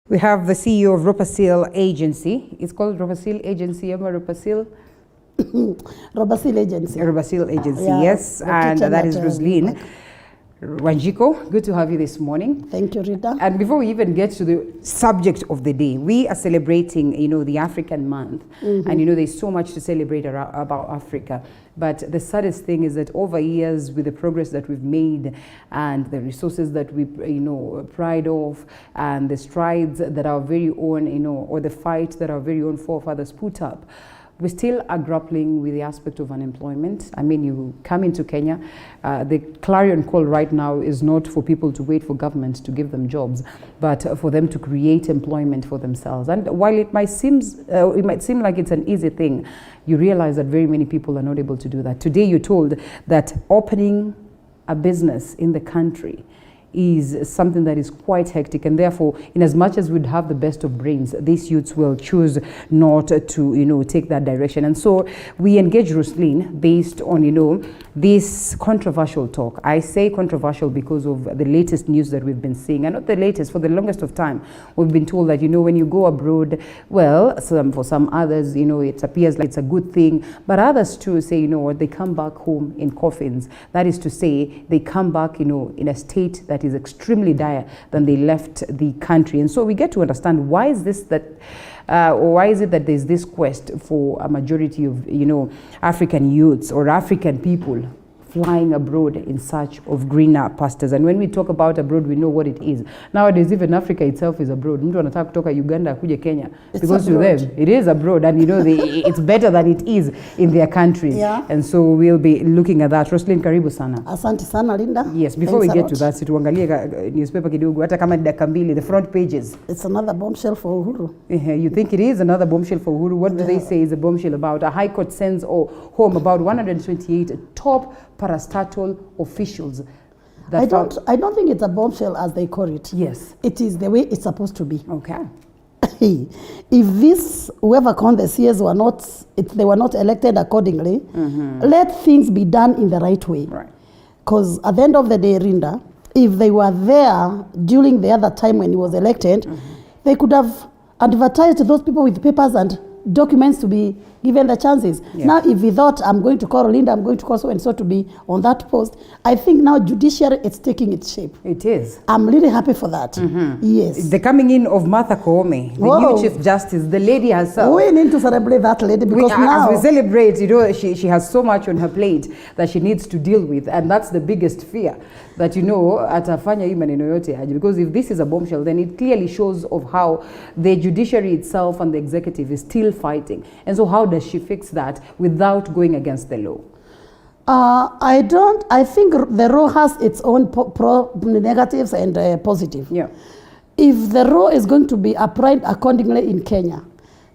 We have the CEO of Ropasil Agency. It's called Ropasil Agency, Ropasil? Ropasil Agency. Ropasil Agency, Yeah, yes. And that is Roslyn Wanjiko. Good to have you this morning. Thank you, Rita. And before we even get to the subject of the day, we are celebrating, the African month. And, there's so much to celebrate about Africa. But the saddest thing is that over years, with the progress that we've made and the resources that we, pride of, and the strides that our very own, or the fight that our very own forefathers put up, we still are grappling with the aspect of unemployment. I mean, you come into Kenya, the clarion call right now is not for people to wait for government to give them jobs, but for them to create employment for themselves. And while it might seem like it's an easy thing, you realize that very many people are not able to do that. Today you're told that opening a business in the country is something that is quite hectic, and therefore, in as much as we'd have the best of brains, these youths will choose not to take that direction. And so we engage Roslyn based on this controversial talk. I say controversial because of the latest news that we've been seeing, and not the latest. For the longest of time, we've been told that when you go abroad, well, for some others, it appears like it's a good thing, but others too say, they come back home in coffins. That is to say, they come back, in a state that is extremely dire than they left the country. And so we get to understand why is it that there's this quest for a majority of African youths or African people flying abroad in search of greener pastures. And when we talk about abroad, we know what it is. Nowadays, even Africa itself is abroad. Mtu anataka kutoka Uganda kuja Kenya, because to them it is abroad, and it's better than it is in their countries. Yeah. And so we'll be looking at that. Roslyn, karibu sana. Asante sana, Linda. Yes, before Thanks we get to that, situangalie newspaper kidogo, hata kama dakika mbili, the front pages. It's another bombshell for Uhuru. You think it is another bombshell for Uhuru? What do they say is a bombshell about? A high court sends home about 128 top parastatal officials. I don't think it's a bombshell as they call it. Yes. It is the way it's supposed to be. Okay. If whoever called the CS they were not elected accordingly, let things be done in the right way. Right. Because at the end of the day, Rinda, if they were there during the other time when he was elected, they could have advertised those people with papers and documents to be given the chances. Yeah. Now, if we thought I'm going to call Linda, I'm going to call so and so to be on that post, I think now judiciary is taking its shape. It is. I'm really happy for that. Yes. The coming in of Martha Koome, the new Chief Justice, the lady herself. We need to celebrate that lady because now, as we celebrate, she has so much on her plate that she needs to deal with, and that's the biggest fear. That atafanya hii maneno yote aje, because if this is a bombshell, then it clearly shows of how the judiciary itself and the executive is still fighting. And so how does she fix that without going against the law? I think the law has its own negatives and positive. Yeah. If the law is going to be applied accordingly in Kenya,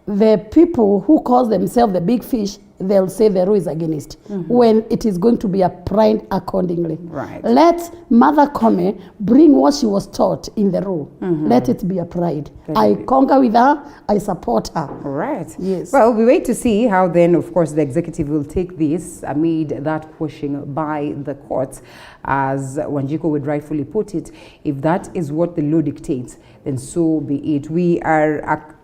the people who call themselves the big fish, they'll say the law is against when it is going to be applied accordingly. Right. Let Mother Koome bring what she was taught in the law. Let it be applied. I concur with her. I support her. Right. Yes. Well, we wait to see how then, of course, the executive will take this amid that pushing by the courts. As Wanjiko would rightfully put it, if that is what the law dictates, then so be it. We are a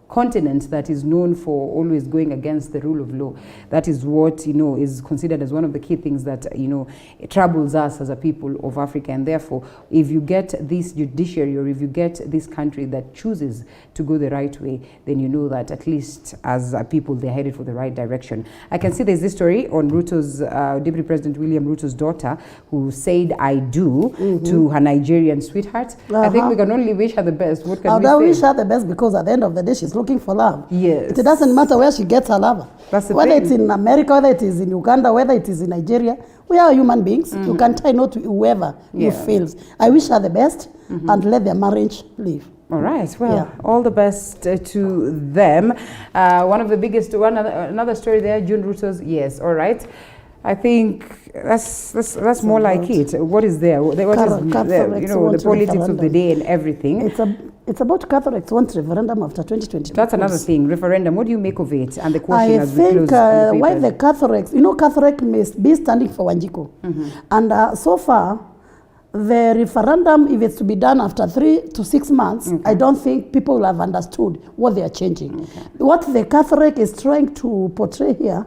continent that is known for always going against the rule of law. That is what is considered as one of the key things that it troubles us as a people of Africa. And therefore, if you get this judiciary, or if you get this country that chooses to go the right way, then you know that at least as a people, they're headed for the right direction. I can see there's this story on Ruto's Deputy President William Ruto's daughter, who said "I do" to her Nigerian sweetheart. I think we can only wish her the best. What can we say? I wish her the best, because at the end of the day, she's looking for love. Yes. It doesn't matter where she gets her lover. That's the whether thing. It's in America, whether it is in Uganda, whether it is in Nigeria. We are human beings. You can tie no to whoever you feels. I wish her the best and let their marriage live. All right. Well, all the best to them. One of the biggest, another story there, June Ruto's. Yes. All right. I think that's more like it. What is there? What is the politics of the day and everything. It's about Catholics want referendum after 2022. That's another thing. Referendum. What do you make of it? And the question as we close. I think why the Catholics, Catholic must be standing for Wanjiko. And so far, the referendum, if it's to be done after 3 to 6 months, I don't think people will have understood what they are changing. What the Catholic is trying to portray here,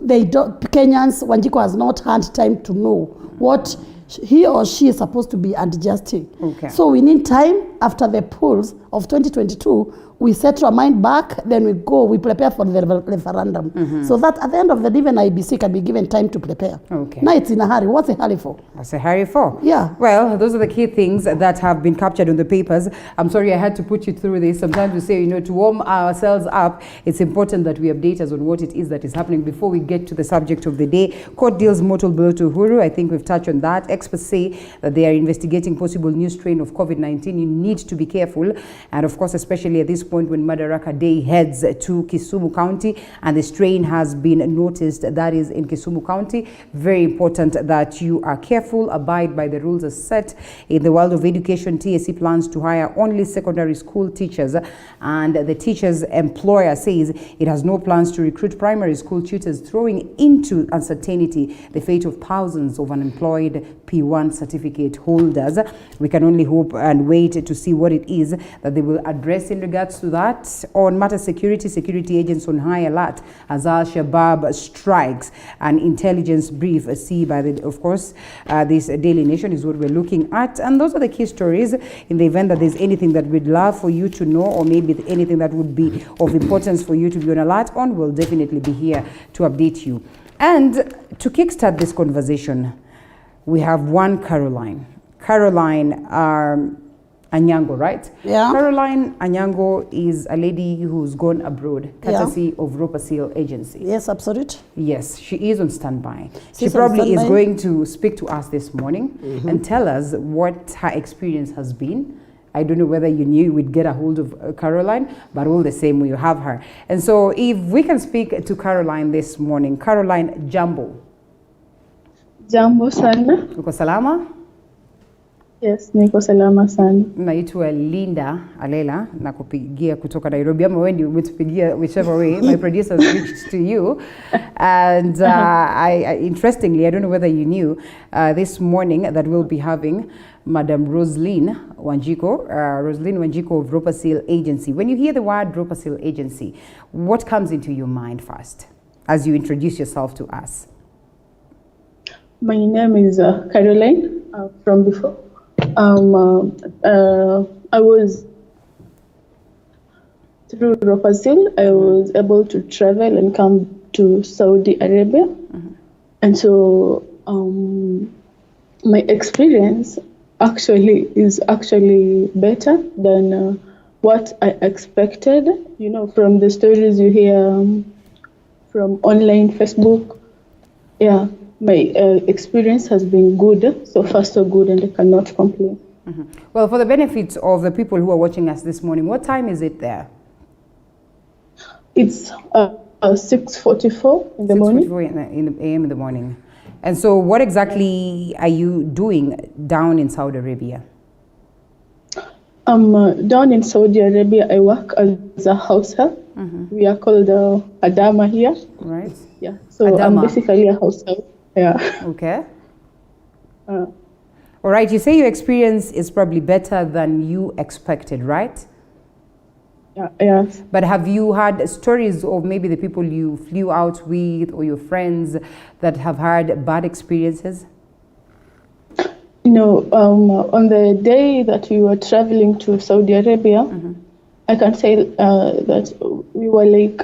Kenyans, Wanjiku has not had time to know what he or she is supposed to be adjusting. So we need time after the polls of 2022. We set our mind back, then we prepare for the referendum. So that at the end of the day, even IBC can be given time to prepare. Now it's in a hurry. What's a hurry for? What's a hurry for? Yeah. Well, those are the key things that have been captured on the papers. I'm sorry I had to put you through this. Sometimes we say, to warm ourselves up, it's important that we update us on what it is that is happening before we get to the subject of the day. Court deals mortal blow to Uhuru. I think we've touched on that. Experts say that they are investigating possible new strain of COVID-19. You need to be careful. And of course, especially at this point when Madaraka Day heads to Kisumu County and the strain has been noticed that is in Kisumu County. Very important that you are careful, abide by the rules as set. In the world of education, TSC plans to hire only secondary school teachers, and the teacher's employer says it has no plans to recruit primary school tutors, throwing into uncertainty the fate of thousands of unemployed P1 certificate holders. We can only hope and wait to see what it is that they will address in regards to that. On matter security agents on high alert as Al-Shabaab strikes. An intelligence brief by of course, this Daily Nation is what we're looking at. And those are the key stories. In the event that there's anything that we'd love for you to know, or maybe anything that would be of importance for you to be on alert on, we'll definitely be here to update you. And to kickstart this conversation, we have one Caroline. Caroline Anyango, right? Yeah. Caroline Anyango is a lady who's gone abroad, courtesy of Ropasil Agency. Yes, absolutely. Yes, she is on standby. She probably is going to speak to us this morning and tell us what her experience has been. I don't know whether you knew we'd get a hold of Caroline, but all the same, we have her. And so if we can speak to Caroline this morning. Caroline, jambo. Jambo sana. Uko salama? Yes, niko salama sana. Naitwa Linda Alela na kupigia kutoka Nairobi, ama wewe ndio umetupigia, whichever way. My producer reached to you, and interestingly, I don't know whether you knew this morning that we'll be having Madam Roslyn Wanjiku of Ropasil Agency. When you hear the word Ropasil Agency, what comes into your mind first as you introduce yourself to us? My name is Caroline from before. I was through Ropasil, I was able to travel and come to Saudi Arabia. And so my experience is actually better than what I expected, from the stories you hear from online Facebook. Yeah. My experience has been good, so far so good, and I cannot complain. Well, for the benefit of the people who are watching us this morning, what time is it there? It's 6:44 in the morning. 6:44 in the a.m. in the morning. And so what exactly are you doing down in Saudi Arabia? Down in Saudi Arabia, I work as a house help. We are called Adama here. Right. Yeah, so Adama. I'm basically a house help. Yeah. Okay. All right, you say your experience is probably better than you expected, right? Yeah. Yes. But have you had stories of maybe the people you flew out with or your friends that have had bad experiences? No, on the day that we were traveling to Saudi Arabia, I can say that we were like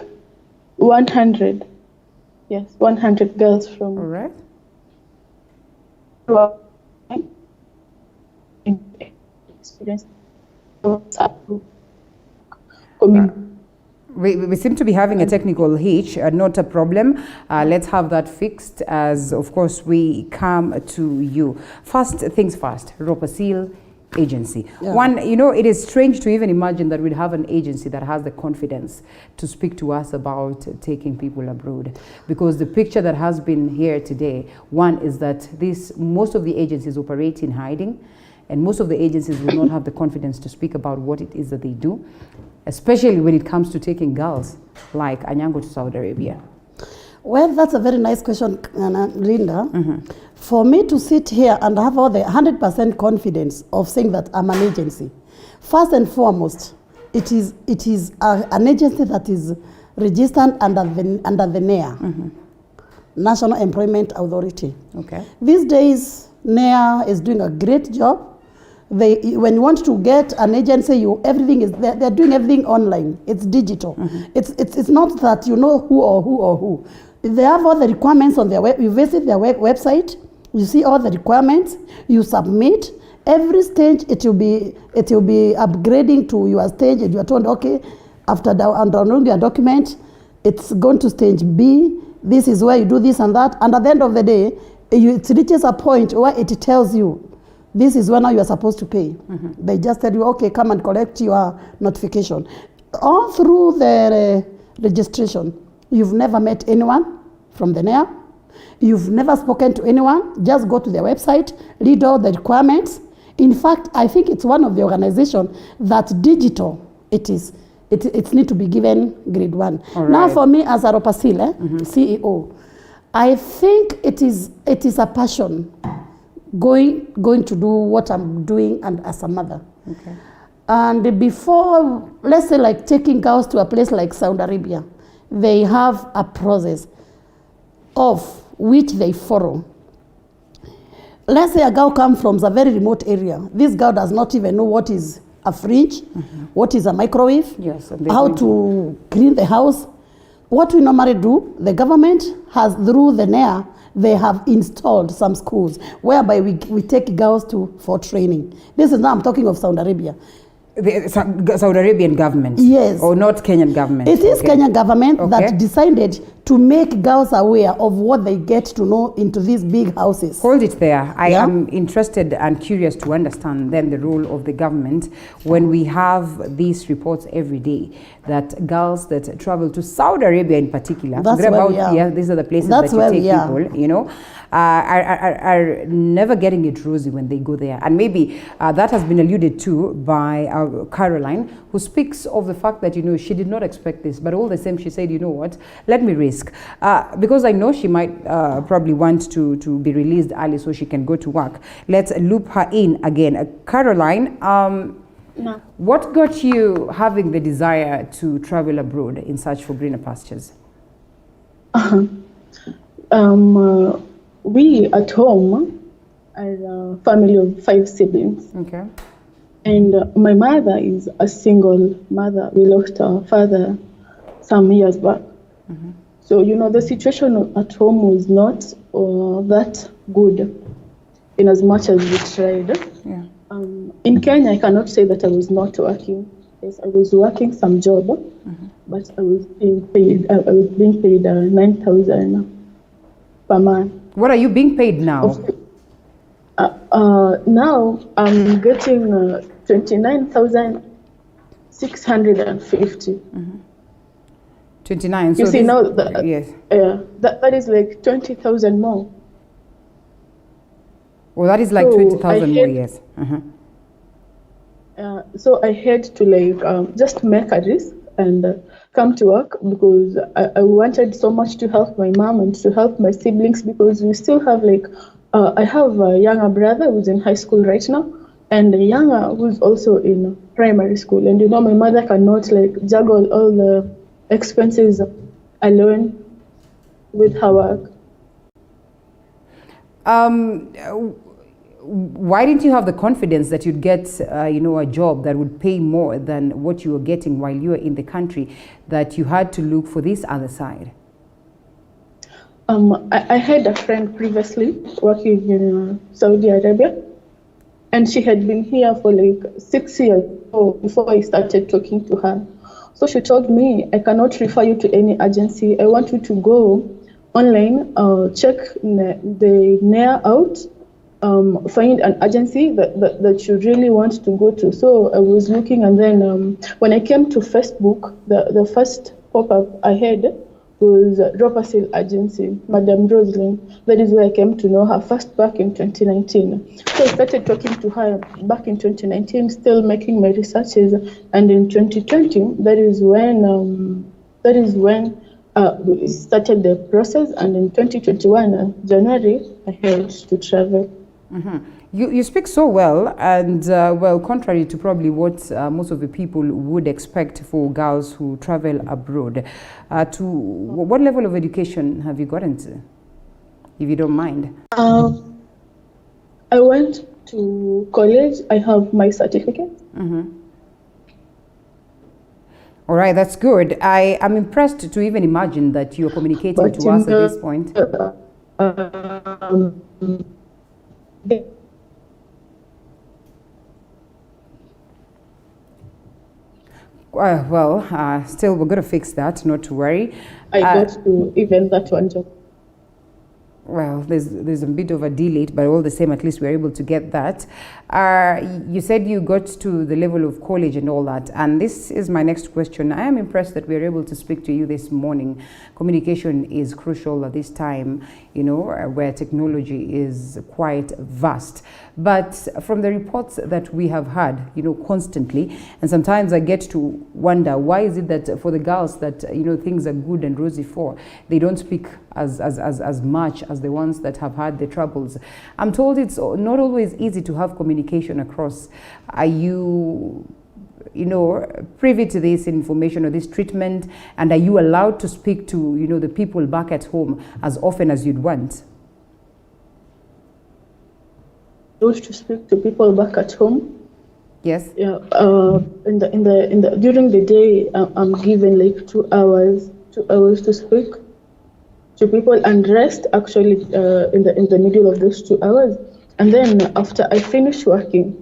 100. Yes, 100 girls from. All right. Experience. We seem to be having a technical hitch, not a problem. Let's have that fixed as, of course, we come to you. First things first, Ropasil Agency. Yeah. One, it is strange to even imagine that we'd have an agency that has the confidence to speak to us about taking people abroad. Because the picture that has been here today, one is that most of the agencies operate in hiding, and most of the agencies will not have the confidence to speak about what it is that they do, especially when it comes to taking girls like Anyango to Saudi Arabia. Well, that's a very nice question, Linda. For me to sit here and have all the 100% confidence of saying that I'm an agency, first and foremost, it is an agency that is registered under the NEA, National Employment Authority. Okay. These days, NEA is doing a great job. When you want to get an agency, they're doing everything online. It's digital. It's not that you know who or who or who. They have all the requirements on their web. You visit their website, you see all the requirements, you submit. Every stage it will be upgrading to your stage, and you are told, okay, after downloading your document, it's going to stage B. This is where you do this and that. And at the end of the day, it reaches a point where it tells you, this is when you are supposed to pay. They just tell you, okay, come and collect your notification. All through the registration, you've never met anyone from the NEA. You've never spoken to anyone. Just go to their website, read all the requirements. In fact, I think it's one of the organizations that digital it needs to be given grade 1. All right. Now for me as a Ropasile, CEO, I think it is a passion going to do what I'm doing and as a mother. Okay. And before, let's say like taking girls to a place like Saudi Arabia, they have a process of which they follow. Let's say a girl comes from a very remote area. This girl does not even know what is a fridge, what is a microwave, Yes, how to clean the house. What we normally do, the government has, through the NEA, they have installed some schools whereby we take girls for training. This is now I'm talking of Saudi Arabia. The Saudi Arabian government? Yes. Or not Kenyan government? It is Kenyan government that decided to make girls aware of what they get to know into these big houses. Hold it there. I am interested and curious to understand then the role of the government when we have these reports every day that girls that travel to Saudi Arabia in particular, That's where we are. these are the places That's that you where take we are. people, you know, are never getting it rosy when they go there. And maybe that has been alluded to by Caroline, who speaks of the fact that, you know, she did not expect this, but all the same she said, you know what, let me risk. Because I know she might probably want to be released early so she can go to work. Let's loop her in again. Caroline, No. what got you having the desire to travel abroad in search for greener pastures? We at home are a family of 5 siblings. Okay. And my mother is a single mother. We lost our father some years back. So, you know, the situation at home was not that good in as much as we tried. Yeah. In Kenya, I cannot say that I was not working. Yes, I was working some job, but I was being paid 9,000 per month. What are you being paid now? Now I'm getting 29,650. 29. You So see, this- now yes. that is like 20,000 more. Well, that is like So 20,000 I more, had- yes. So I had to like just make a risk and come to work because I wanted so much to help my mom and to help my siblings because we still have like I have a younger brother who's in high school right now and a younger who's also in primary school, and you know my mother cannot like juggle all the expenses alone with her work. Why didn't you have the confidence that you'd get, you know, a job that would pay more than what you were getting while you were in the country, that you had to look for this other side? I had a friend previously working in Saudi Arabia, and she had been here for like 6 years before I started talking to her. So she told me, I cannot refer you to any agency. I want you to go online, check the NEA out, find an agency that you really want to go to. So I was looking, and then when I came to Facebook, the first pop-up I had was Ropasil Agency, Madam Roslyn. That is where I came to know her first back in 2019. So I started talking to her back in 2019, still making my researches, and in 2020, that is when we started the process, and in 2021, January, I had to travel. You speak so well, and well, contrary to probably what most of the people would expect for girls who travel abroad. To what level of education have you gotten to, if you don't mind? I went to college. I have my certificate. All right, that's good. I am impressed to even imagine that you're communicating But to us at this point. Still, we're going to fix that, not to worry. I got to even that one job. Well, there's a bit of a delay, but all the same, at least we're able to get that. You said you got to the level of college and all that, and this is my next question. I am impressed that we're able to speak to you this morning. Communication is crucial at this time, you know, where technology is quite vast. But from the reports that we have had, you know, constantly, and sometimes I get to wonder, why is it that for the girls that, you know, things are good and rosy for, they don't speak as much as the ones that have had the troubles? I'm told it's not always easy to have communication across. Are you know, privy to this information or this treatment, and are you allowed to speak to, you know, the people back at home as often as you'd want? To speak to people back at home. Yes. Yeah. During the day, I'm given like 2 hours to speak to people and rest actually in the middle of those 2 hours. And then after I finish working,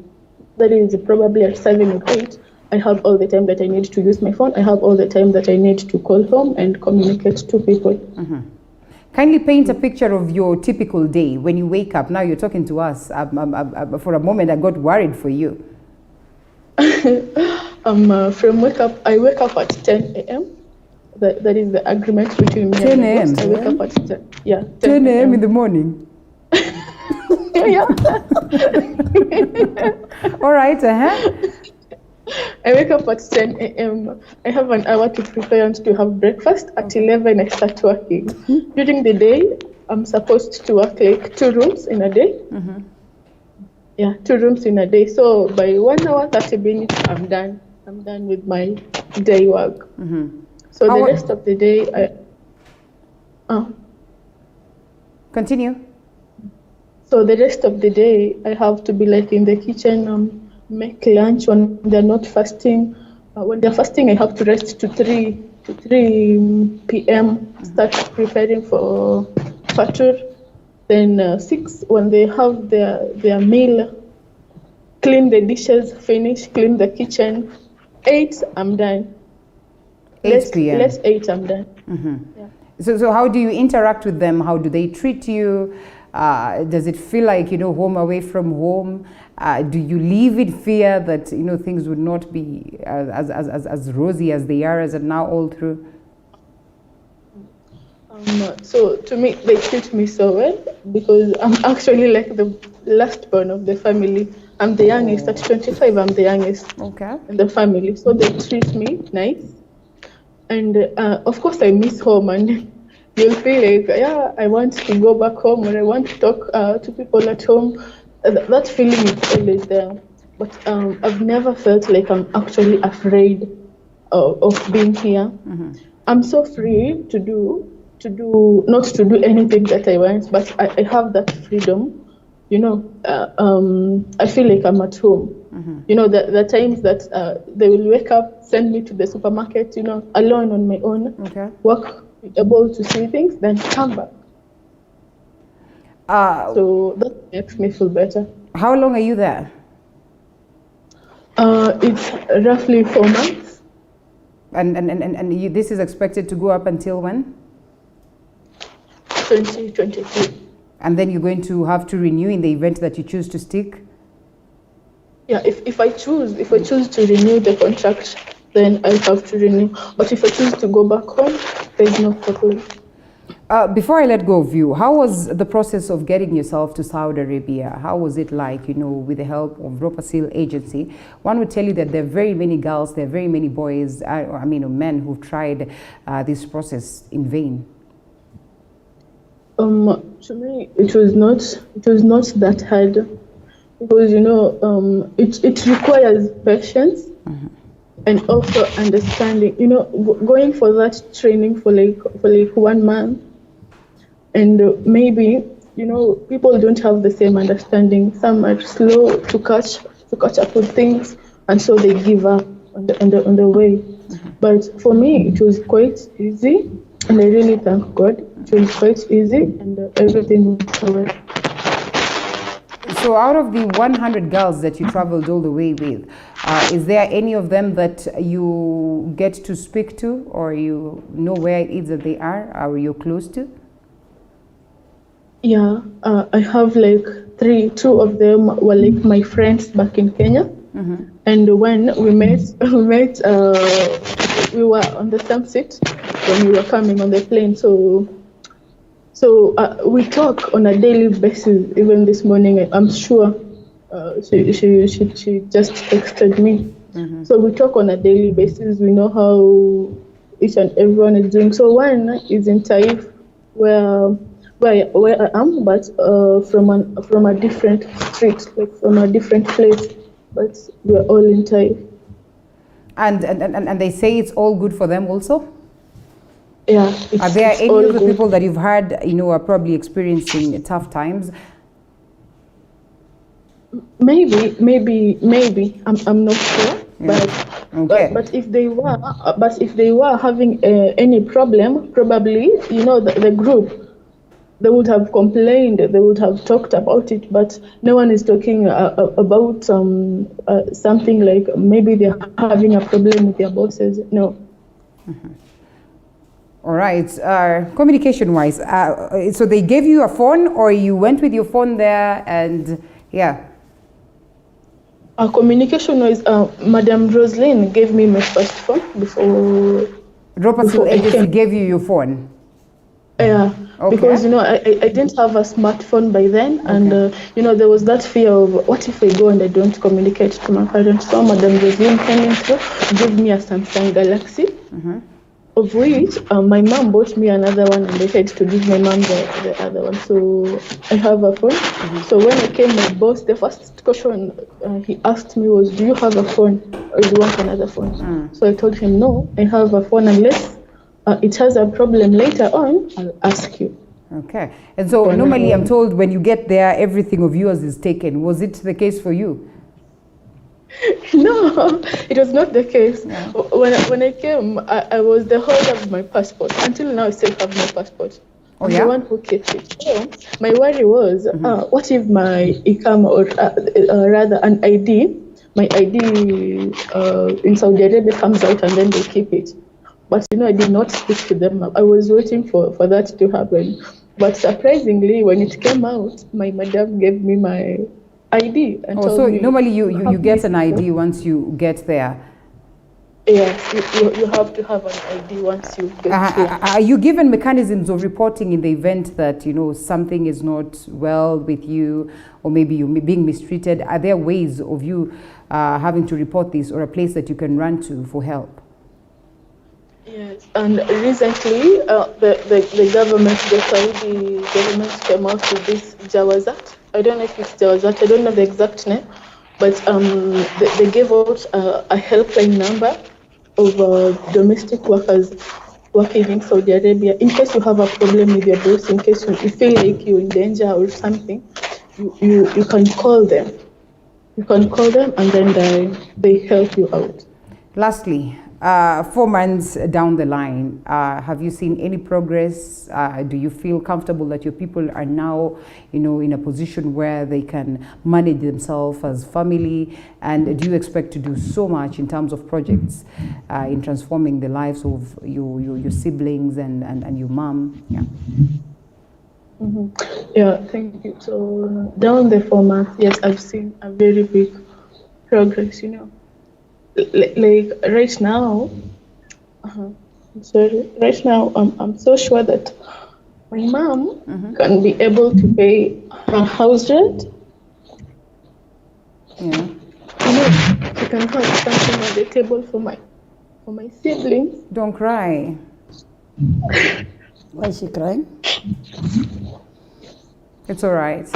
that is probably at 7 or 8, I have all the time that I need to use my phone. I have all the time that I need to call home and communicate to people. Kindly paint a picture of your typical day when you wake up. Now you're talking to us. For a moment, I got worried for you. From wake up, I wake up at 10 a.m. That is the agreement between me 10 and a.m. I wake up at 10. Yeah, 10 a.m. in the morning. Yeah. All right. I wake up at 10 a.m. I have an hour to prepare and to have breakfast. At 11, I start working. During the day, I'm supposed to work like 2 rooms in a day. Yeah, 2 rooms in a day. So by 1 hour, 30 minutes, I'm done. I'm done with my day work. So the rest of the day, Continue. So the rest of the day, I have to be like in the kitchen, make lunch when they're not fasting. When they're fasting, I have to rest to 3 p.m. Start preparing for fatur. Then 6, when they have their meal, clean the dishes, finish, clean the kitchen. 8, I'm done. 8 p.m. Let's 8, I'm done. Yeah. So how do you interact with them? How do they treat you? Does it feel like, you know, home away from home? Do you live in fear that, you know, things would not be as rosy as they are as of now all through? So to me, they treat me so well because I'm actually like the last born of the family. I'm the youngest. At 25, I'm the youngest in the family. So they treat me nice. And of course, I miss home, and you'll feel like, yeah, I want to go back home, or I want to talk to people at home. That feeling is always there. But I've never felt like I'm actually afraid of being here. I'm so free not to do anything that I want, but I have that freedom. You know, I feel like I'm at home. You know, the times that they will wake up, send me to the supermarket, you know, alone on my own, work, able to see things, then come back. So that makes me feel better. How long are you there? It's roughly 4 months. And this is expected to go up until when? 2023. And then you're going to have to renew in the event that you choose to stick? Yeah, if I choose to renew the contract, then I have to renew. But if I choose to go back home, there's no problem. Before I let go of you, how was the process of getting yourself to Saudi Arabia? How was it like, with the help of Ropasil Agency? One would tell you that there are very many girls, there are very many boys, men who've tried this process in vain. To me, it was not that hard, because it requires patience and also understanding. Going for that training for like 1 month, and maybe people don't have the same understanding. Some are slow to catch up with things, and so they give up on the way. But for me, it was quite easy, and I really thank God. It was quite easy, and everything went well. So out of the 100 girls that you traveled all the way with, is there any of them that you get to speak to, or you know where it is that they are, or you're close to? Yeah, I have like 3. 2 of them were like my friends back in Kenya. And when we met, we were on the same seat when we were coming on the plane. So we talk on a daily basis. Even this morning, I'm sure she just texted me. So we talk on a daily basis. We know how each and everyone is doing. So one is in Taif, where I am, but from a different street, like from a different place. But we're all in Taif. And they say it's all good for them also? Yeah. Are there any of the people that you've heard, are probably experiencing tough times? Maybe. I'm not sure. Yeah. Okay. But if they were having any problem, probably the group, they would have complained, they would have talked about it, but no one is talking about something like maybe they're having a problem with their bosses. No. All right. Communication-wise, so they gave you a phone, or you went with your phone there, and yeah. Communication-wise, Madam Roslyn gave me my first phone before. Ropasil Agency gave you your phone. Yeah, okay. Because I didn't have a smartphone by then, and there was that fear of what if I go and I don't communicate to my parents. So Madam Roslyn came in to give me a Samsung Galaxy, of which my mom bought me another one, and they had to give my mom the other one. So I have a phone. So when I came, my boss, the first question he asked me was, "Do you have a phone, or do you want another phone?" So I told him, "No, I have a phone, unless it has a problem later on, I'll ask you." Okay. And so normally I'm told when you get there, everything of yours is taken. Was it the case for you? No, it was not the case. Yeah. When I came, I was the holder of my passport. Until now, I still have my passport. I'm the one who kept it. So my worry was, what if my ICAM, or rather an ID, my ID in Saudi Arabia comes out and then they keep it. But I did not speak to them. I was waiting for that to happen. But surprisingly, when it came out, my madam gave me my ID. And told me, normally you get an ID once you get there? Yes, you have to have an ID once you get there. Are you given mechanisms of reporting in the event that something is not well with you, or maybe you're being mistreated? Are there ways of you having to report this, or a place that you can run to for help? Yes, and recently the government, the Saudi government, came out with this Jawazat. I don't know if it's Jawazat, I don't know the exact name, but they gave out a helpline number of domestic workers working in Saudi Arabia. In case you have a problem with your boss, in case you feel like you're in danger or something, you can call them. You can call them, and then they help you out. Lastly, 4 months down the line, have you seen any progress? Do you feel comfortable that your people are now, in a position where they can manage themselves as family? And do you expect to do so much in terms of projects in transforming the lives of your siblings and your mom? Yeah. Yeah, thank you. So down the 4 months, yes, I've seen a very big progress. Like right now, right now, I'm so sure that my mom can be able to pay her house rent. Yeah. She can have something on the table for my siblings. Don't cry. Why is she crying? It's all right.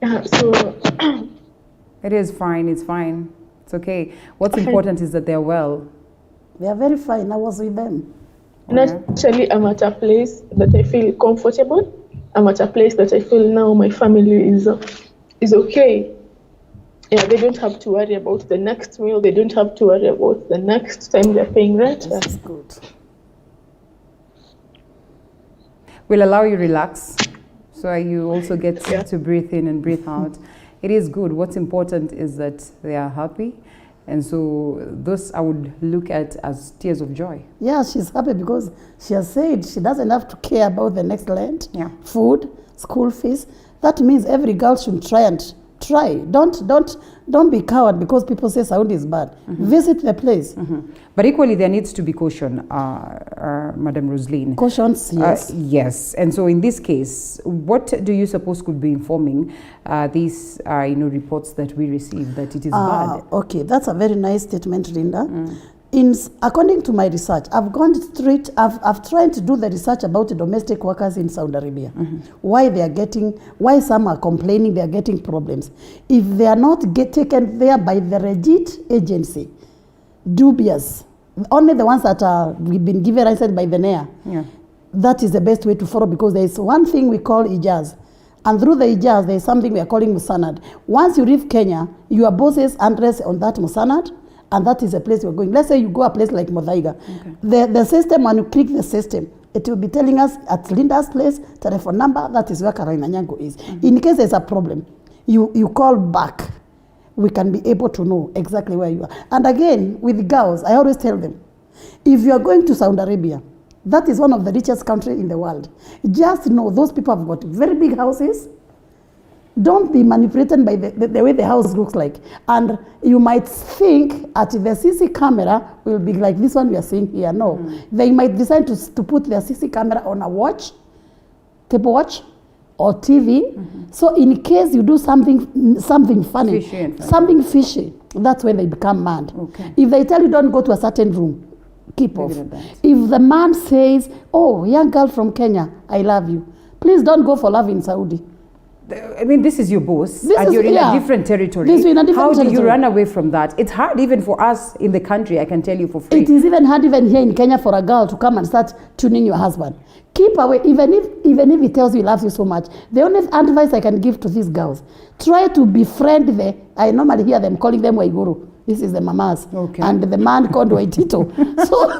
Yeah, so It is fine. It's fine. It's okay. What's important is that they're well. They are very fine. I was with them. naturally I'm at a place that I feel comfortable. I'm at a place that I feel now my family is okay. Yeah, they don't have to worry about the next meal. They don't have to worry about the next time they're paying rent. This is good. We'll allow you relax, so you also get to breathe in and breathe out. It is good. What's important is that they are happy, and so those I would look at as tears of joy. Yeah, she's happy because she has said she doesn't have to care about the next land, food, school fees. That means every girl should try. Don't be coward because people say Saudi is bad. Visit the place. But equally, there needs to be caution, Madam Rosaline. Cautions, yes. Yes, and so in this case, what do you suppose could be informing these reports that we receive that it is bad? Okay, that's a very nice statement, Linda. According to my research, I've gone straight. I've tried to do the research about the domestic workers in Saudi Arabia. Why some are complaining they are getting problems. If they are not taken there by the legit agency, dubious, only the ones that we've been given license by the NEA. That is the best way to follow because there is one thing we call ijaz. And through the ijaz, there is something we are calling musanad. Once you leave Kenya, your bosses address on that musanad. And that is a place you're going. Let's say you go a place like Modaiga. The system, when you click the system, it will be telling us at Linda's place, telephone number, that is where Karina Nyango is. In case there's a problem, you call back. We can be able to know exactly where you are. And again, with girls, I always tell them, if you are going to Saudi Arabia, that is one of the richest countries in the world. Just know those people have got very big houses. Don't be manipulated by the way the house looks like. And you might think at the CC camera will be like this one we are seeing here. No. They might decide to put their CC camera on a watch, table watch, or TV. So in case you do something funny, something fishy, that's when they become mad. If they tell you don't go to a certain room, keep off. If the man says, oh, young girl from Kenya, I love you, please don't go for love in Saudi. I mean, this is your boss, and you're in a different territory. How do you run away from that? It's hard even for us in the country, I can tell you for free. It is even hard even here in Kenya for a girl to come and start tuning your husband. Keep away, even if he tells you he loves you so much. The only advice I can give to these girls, try to befriend I normally hear them calling them Waiguru. This is the mamas. And the man called Waitito. So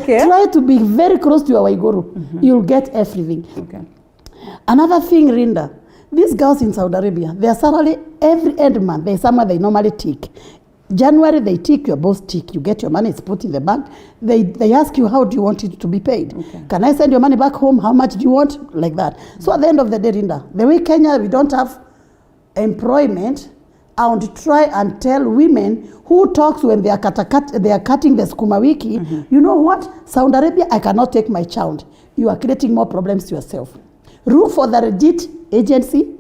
try to be very close to your Waiguru. You'll get everything. Another thing, Rinda, these girls in Saudi Arabia, their salary every end month, there's somewhere they normally tick. January, they tick, your boss tick. You get your money, it's put in the bank. They ask you, how do you want it to be paid? Can I send your money back home? How much do you want? Like that. So at the end of the day, Rinda, the way Kenya, we don't have employment, I want to try and tell women who talks when they are cutting the skuma wiki, you know what? Saudi Arabia, I cannot take my child. You are creating more problems to yourself. Look for the legit agency.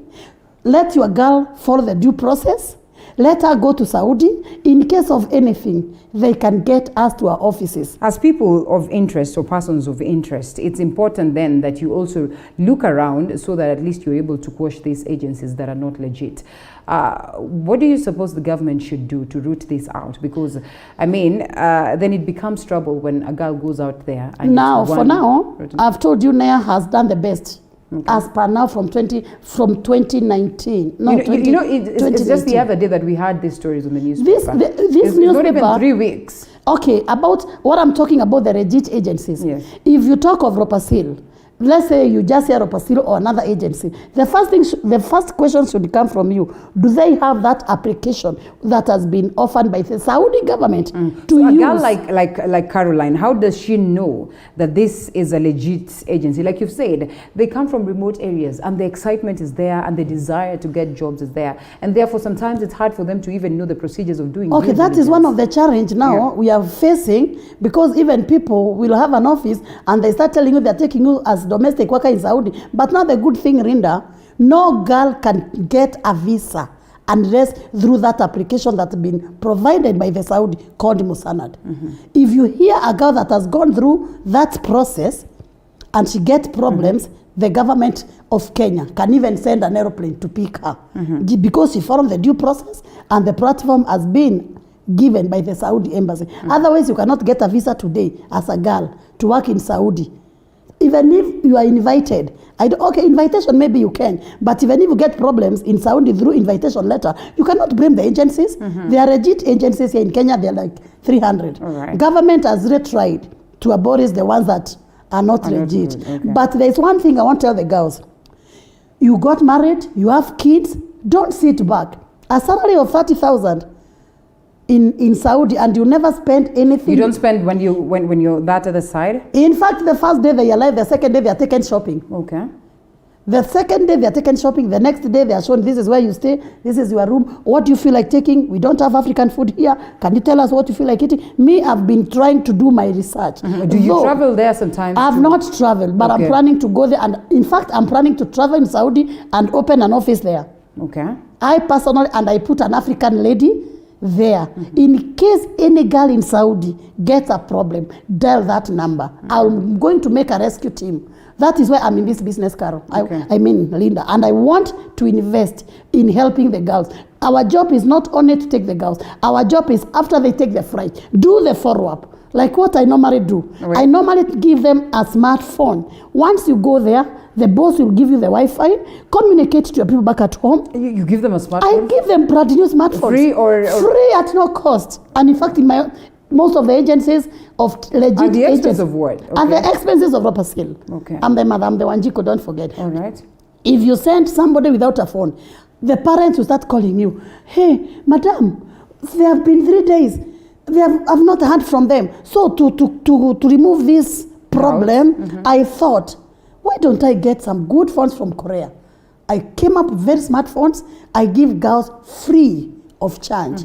Let your girl follow the due process. Let her go to Saudi. In case of anything, they can get us to our offices. As people of interest or persons of interest, it's important then that you also look around so that at least you're able to quash these agencies that are not legit. What do you suppose the government should do to root this out? Because, I mean, then it becomes trouble when a girl goes out there. And for now, I've told you NEA has done the best. As per now from 2019. No, it's just the other day that we had these stories on the newspaper. This newspaper, not even 3 weeks. Okay, about what I'm talking about, the legit agencies. Yes. If you talk of Ropasil, let's say you just hear of Pasilo or another agency, the first question should come from you. Do they have that application that has been offered by the Saudi government to So use? a girl like Caroline, how does she know that this is a legit agency? Like you've said, they come from remote areas and the excitement is there and the desire to get jobs is there. And therefore, sometimes it's hard for them to even know the procedures of doing Okay, due that is diligence. one of the challenge now we are facing, because even people will have an office and they start telling you they're taking you as domestic worker in Saudi. But now the good thing, Rinda, no girl can get a visa unless through that application that's been provided by the Saudi called Musanad. If you hear a girl that has gone through that process and she gets problems, the government of Kenya can even send an aeroplane to pick her because she followed the due process and the platform has been given by the Saudi embassy. Otherwise, you cannot get a visa today as a girl to work in Saudi. Even if you are invited, okay, invitation maybe you can, but even if you get problems in Saudi through invitation letter, you cannot blame the agencies. They are legit agencies here in Kenya. They are like 300. Right. Government has really tried to abolish the ones that are not legit. Okay. But there is one thing I want to tell the girls. You got married, you have kids, don't sit back. A salary of 30,000 in Saudi and you never spend anything. You don't spend when you're that other side? In fact, the first day they are alive, the second day they are taken shopping. Okay. The second day they are taken shopping, the next day they are shown this is where you stay, this is your room. What do you feel like taking? We don't have African food here. Can you tell us what you feel like eating? Me, I've been trying to do my research. Do you travel there sometimes? I've not traveled, but I'm planning to go there. And in fact, I'm planning to travel in Saudi and open an office there. Okay. I personally, and I put an African lady there. In case any girl in Saudi gets a problem, dial that number. I'm going to make a rescue team. That is why I'm in this business, Carol. Okay. I mean, Linda. And I want to invest in helping the girls. Our job is not only to take the girls. Our job is after they take the flight, do the follow-up. Like what I normally do. Right. I normally give them a smartphone. Once you go there, the boss will give you the Wi-Fi. Communicate to your people back at home. You give them a smartphone? I give them brand new smartphones. Free or free at no cost. And in fact, in most of the agencies of legit at the expense agents, of what? Okay. At the expenses of upper skill. Okay. I'm the Wanjiko, don't forget. All right. If you send somebody without a phone, the parents will start calling you. Hey, madam, there have been 3 days. I've not heard from them. So to remove this problem, I thought, why don't I get some good phones from Korea? I came up with very smart phones. I give girls free of charge.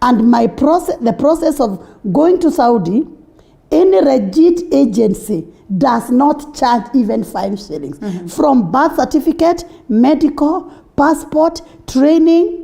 And the process of going to Saudi, any legit agency does not charge even 5 shillings. From birth certificate, medical, passport, training.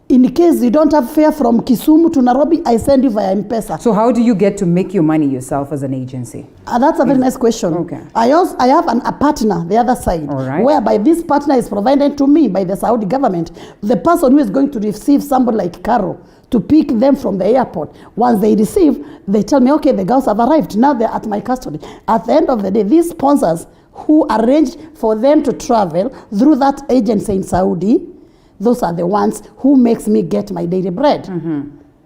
In case you don't have fare from Kisumu to Nairobi, I send you via M-Pesa. So how do you get to make your money yourself as an agency? That's a very nice question. Okay. I have a partner, the other side, all right, whereby this partner is provided to me by the Saudi government. The person who is going to receive somebody like Carol to pick them from the airport. Once they receive, they tell me, okay, the girls have arrived. Now they're at my custody. At the end of the day, these sponsors who arranged for them to travel through that agency in Saudi, those are the ones who makes me get my daily bread.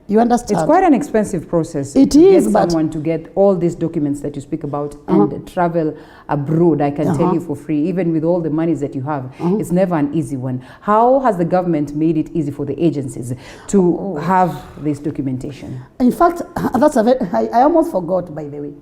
You understand? It's quite an expensive process. It to is, get but someone to get all these documents that you speak about and travel abroad. I can tell you for free, even with all the monies that you have, it's never an easy one. How has the government made it easy for the agencies to have this documentation? In fact, I almost forgot, by the way.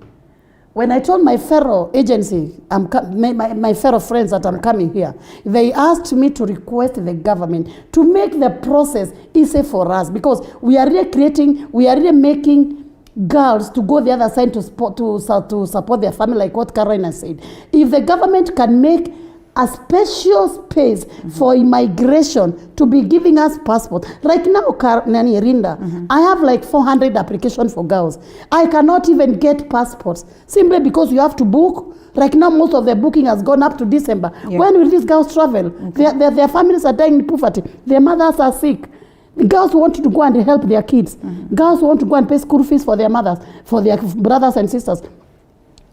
When I told my fellow agency, my fellow friends that I'm coming here, they asked me to request the government to make the process easy for us, because we are really making girls to go the other side to support their family, like what Carolina said. If the government can make a special space for immigration to be giving us passport. Right now, Rinda, I have like 400 applications for girls. I cannot even get passports simply because you have to book. Right now, most of the booking has gone up to December. Yeah. When will these girls travel? Their families are dying in poverty. Their mothers are sick. The girls want to go and help their kids. Girls want to go and pay school fees for their mothers, for their brothers and sisters.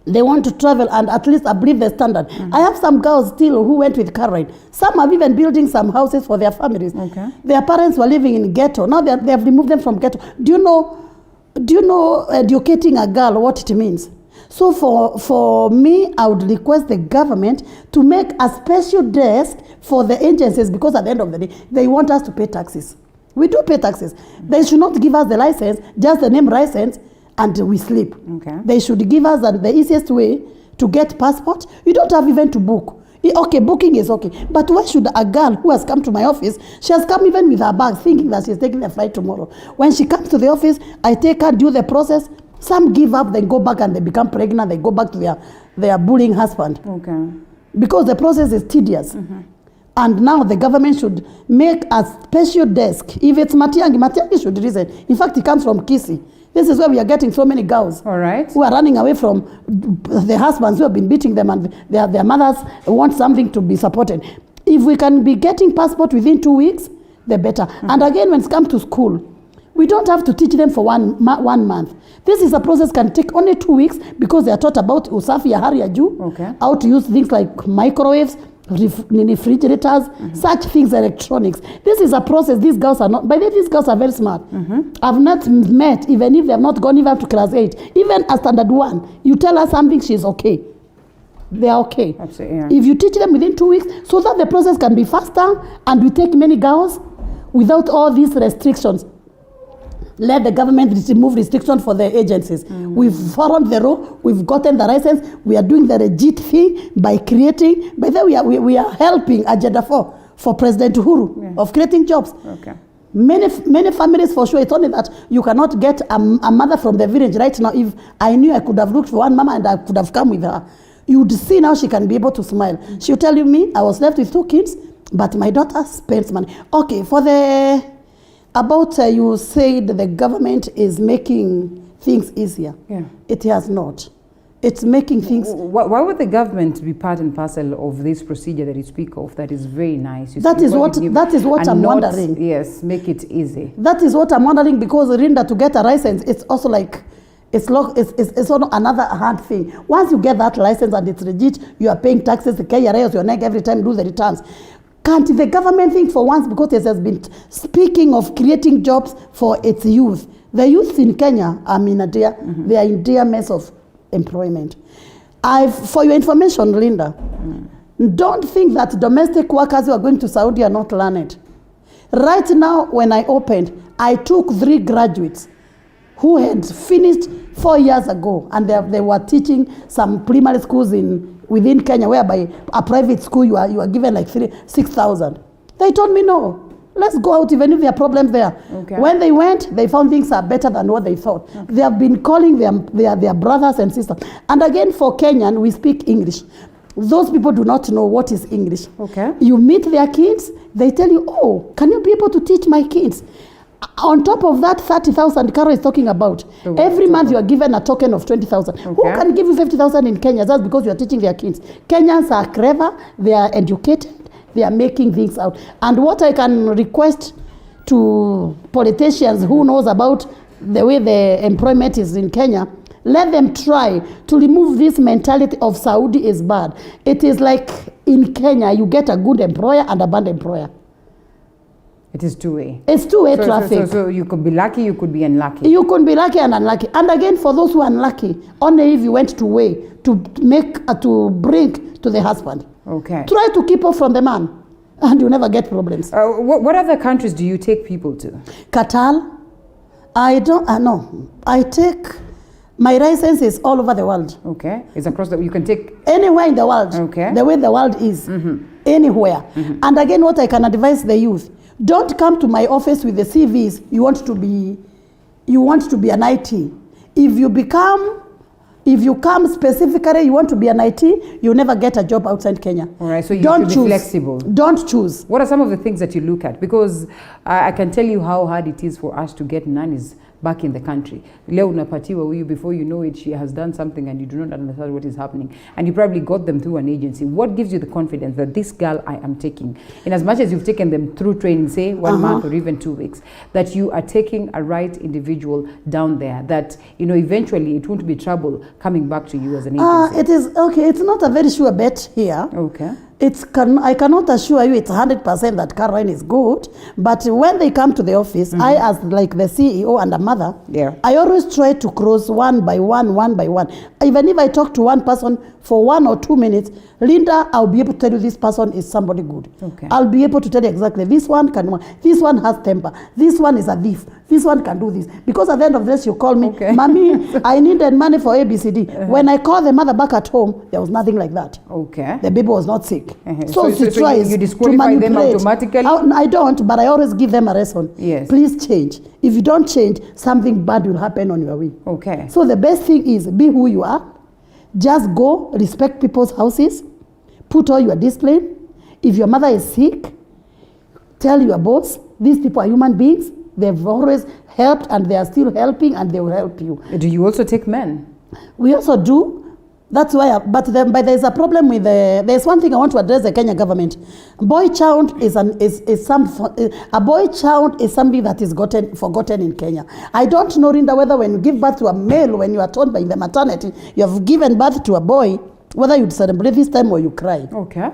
They want to travel and at least uplift the standard. I have some girls still who went with Caroline. Some are even building some houses for their families. Okay. Their parents were living in ghetto. Now they have removed them from ghetto. Do you know educating a girl what it means? So for me, I would request the government to make a special desk for the agencies, because at the end of the day, they want us to pay taxes. We do pay taxes. They should not give us the license, just the name license, and we sleep. Okay. They should give us the easiest way to get passport. You don't have even to book. Okay, booking is okay. But why should a girl who has come to my office, she has come even with her bag thinking that she's taking a flight tomorrow. When she comes to the office, I take her, do the process. Some give up, they go back and they become pregnant, they go back to their bullying husband. Okay. Because the process is tedious. And now the government should make a special desk. If it's Matiangi should reason. In fact, it comes from Kisi. This is where we are getting so many girls All right. who are running away from the husbands who have been beating them, and their mothers want something to be supported. If we can be getting passport within 2 weeks, the better. And again, when it comes to school, we don't have to teach them for one month. This is a process can take only 2 weeks, because they are taught about usafi ya hali ya juu, how to use things like microwaves, refrigerators, such things, electronics. This is a process. These girls are not, by the way, these girls are very smart. I've not met, even if they have not gone even to class 8, even a standard 1, you tell her something, she's okay. They are okay. Absolutely, yeah. If you teach them within 2 weeks, so that the process can be faster, and we take many girls without all these restrictions. Let the government remove restrictions for the agencies. We've followed the law. We've gotten the license. We are doing the legit thing by creating. By the way, we are helping Agenda 4 for President Uhuru of creating jobs. Okay. Many families, for sure. It's only that you cannot get a mother from the village right now. If I knew, I could have looked for one mama and I could have come with her. You would see now she can be able to smile. She'll tell you, me, I was left with 2 kids, but my daughter spends money. Okay, for the... About you said the government is making things easier. Yeah. It has not. It's making things... Why would the government be part and parcel of this procedure that you speak of that is very nice? That is what I'm wondering. Yes, make it easy. That is what I'm wondering, because Rinda, to get a license, it's also like... It's also another hard thing. Once you get that license and it's legit, you are paying taxes, the KRAs, your neck every time you do the returns. Can't the government think for once, because it has been speaking of creating jobs for its youth. The youth in Kenya, I mean, they are in dire mess of employment. For your information, Linda, don't think that domestic workers who are going to Saudi are not learned. Right now, when I opened, I took 3 graduates who had finished 4 years ago, and they were teaching some primary schools within Kenya, whereby a private school you are given like 6,000. They told me, no, let's go out even if there are problems there. Okay. When they went, they found things are better than what they thought. Okay. They have been calling their brothers and sisters. And again, for Kenyan, we speak English. Those people do not know what is English. Okay. You meet their kids, they tell you, oh, can you be able to teach my kids? On top of that 30,000 Carol is talking about, every month you are given a token of 20,000. Okay. Who can give you 50,000 in Kenya? That's because you are teaching their kids. Kenyans are clever, they are educated, they are making things out. And what I can request to politicians who knows about the way the employment is in Kenya, let them try to remove this mentality of Saudi is bad. It is like in Kenya, you get a good employer and a bad employer. It is two-way. It's two-way traffic. So you could be lucky, you could be unlucky. You could be lucky and unlucky. And again, for those who are unlucky, only if you went to weigh, to bring to the husband. Okay. Try to keep off from the man, and you never get problems. What other countries do you take people to? Qatar. I don't, no. I take, my license is all over the world. Okay. It's across you can take... Anywhere in the world. Okay. The way the world is. Anywhere. And again, what I can advise the youth, don't come to my office with the CVs. You want to be an IT. If you come specifically, you want to be an IT, you'll never get a job outside Kenya. All right, so you should be flexible. Don't choose. What are some of the things that you look at? Because I can tell you how hard it is for us to get nannies back in the country. Leo unapatiwa huyu, before you know it, she has done something and you do not understand what is happening. And you probably got them through an agency. What gives you the confidence that this girl I am taking, in as much as you've taken them through training, say 1 month or even 2 weeks, that you are taking a right individual down there, that, you know, eventually it won't be trouble coming back to you as an agency? It is, okay, it's not a very sure bet here. Okay. I cannot assure you it's 100% that Caroline is good, but when they come to the office, I, as like the CEO and a mother, I always try to cross one by one. Even if I talk to one person for 1 or 2 minutes, Linda, I'll be able to tell you this person is somebody good. Okay. I'll be able to tell you exactly, this one has temper, this one is a thief, this one can do this. Because at the end of this, you call me, Mommy, I needed money for ABCD. When I call the mother back at home, there was nothing like that. Okay. The baby was not sick. So you disqualify them automatically? I don't, but I always give them a reason. Yes. Please change. If you don't change, something bad will happen on your way. Okay. So the best thing is be who you are. Just go, respect people's houses, put all your discipline. If your mother is sick, tell your boss, these people are human beings. They've always helped and they are still helping and they will help you. Do you also take men? We also do. That's why, but there's a problem with there's one thing I want to address the Kenya government. Boy child is a boy child is something that is forgotten in Kenya. I don't know, Rinda, whether when you give birth to a male, when you are told by the maternity, you have given birth to a boy, whether you celebrate this time or you cry. Okay.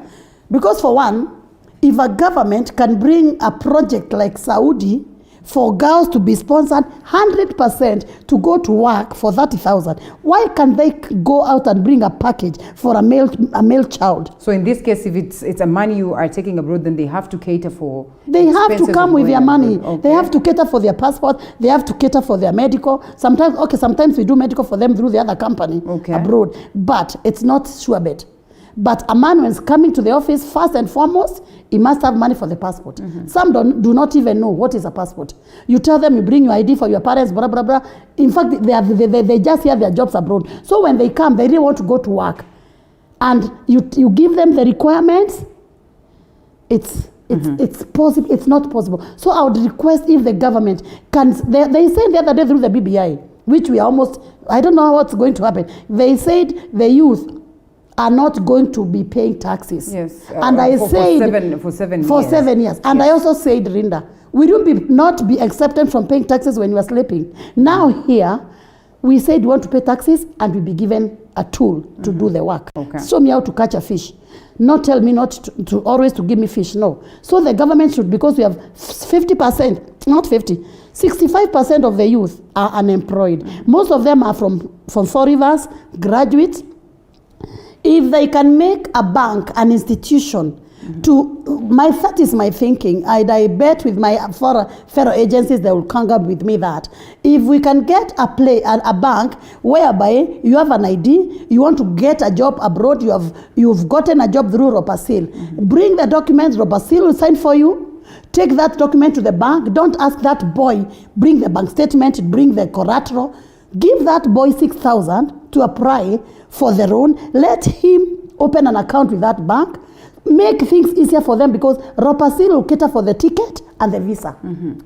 Because for one, if a government can bring a project like Saudi for girls to be sponsored 100% to go to work for 30,000, why can't they go out and bring a package for a male child? So in this case, if it's a money you are taking abroad, then they have to cater for. They have to come with their money. Okay. They have to cater for their passport. They have to cater for their medical. Sometimes we do medical for them through the other company abroad, but it's not sure bet. But a man, when coming to the office, first and foremost, he must have money for the passport. Some do not even know what is a passport. You tell them you bring your ID for your parents, blah, blah, blah. In fact, they just hear their jobs abroad. So when they come, they really want to go to work. And you give them the requirements, it's possible. It's not possible. So I would request if the government can, they said the other day through the BBI, which we are almost, I don't know what's going to happen. They said the youth are not going to be paying taxes. Yes. And I said for 7 years. And I also said, Rinda, we will not be accepted from paying taxes when you are sleeping. Now here, we said we want to pay taxes and we'll be given a tool to do the work. Okay. Show me how to catch a fish. Not tell me not to always to give me fish. No. So the government should, because we have 50%, not 50, 65% of the youth are unemployed. Most of them are from Four Rivers, graduates. If they can make a bank, an institution, that is my thinking. I bet with my fellow agencies, they will come up with me that if we can get a bank whereby you have an ID, you want to get a job abroad, you've gotten a job through Ropasil, bring the documents, Ropasil will sign for you. Take that document to the bank. Don't ask that boy, bring the bank statement, bring the collateral. Give that boy 6,000 to apply for the loan. Let him open an account with that bank. Make things easier for them because Ropasil will cater for the ticket and the visa.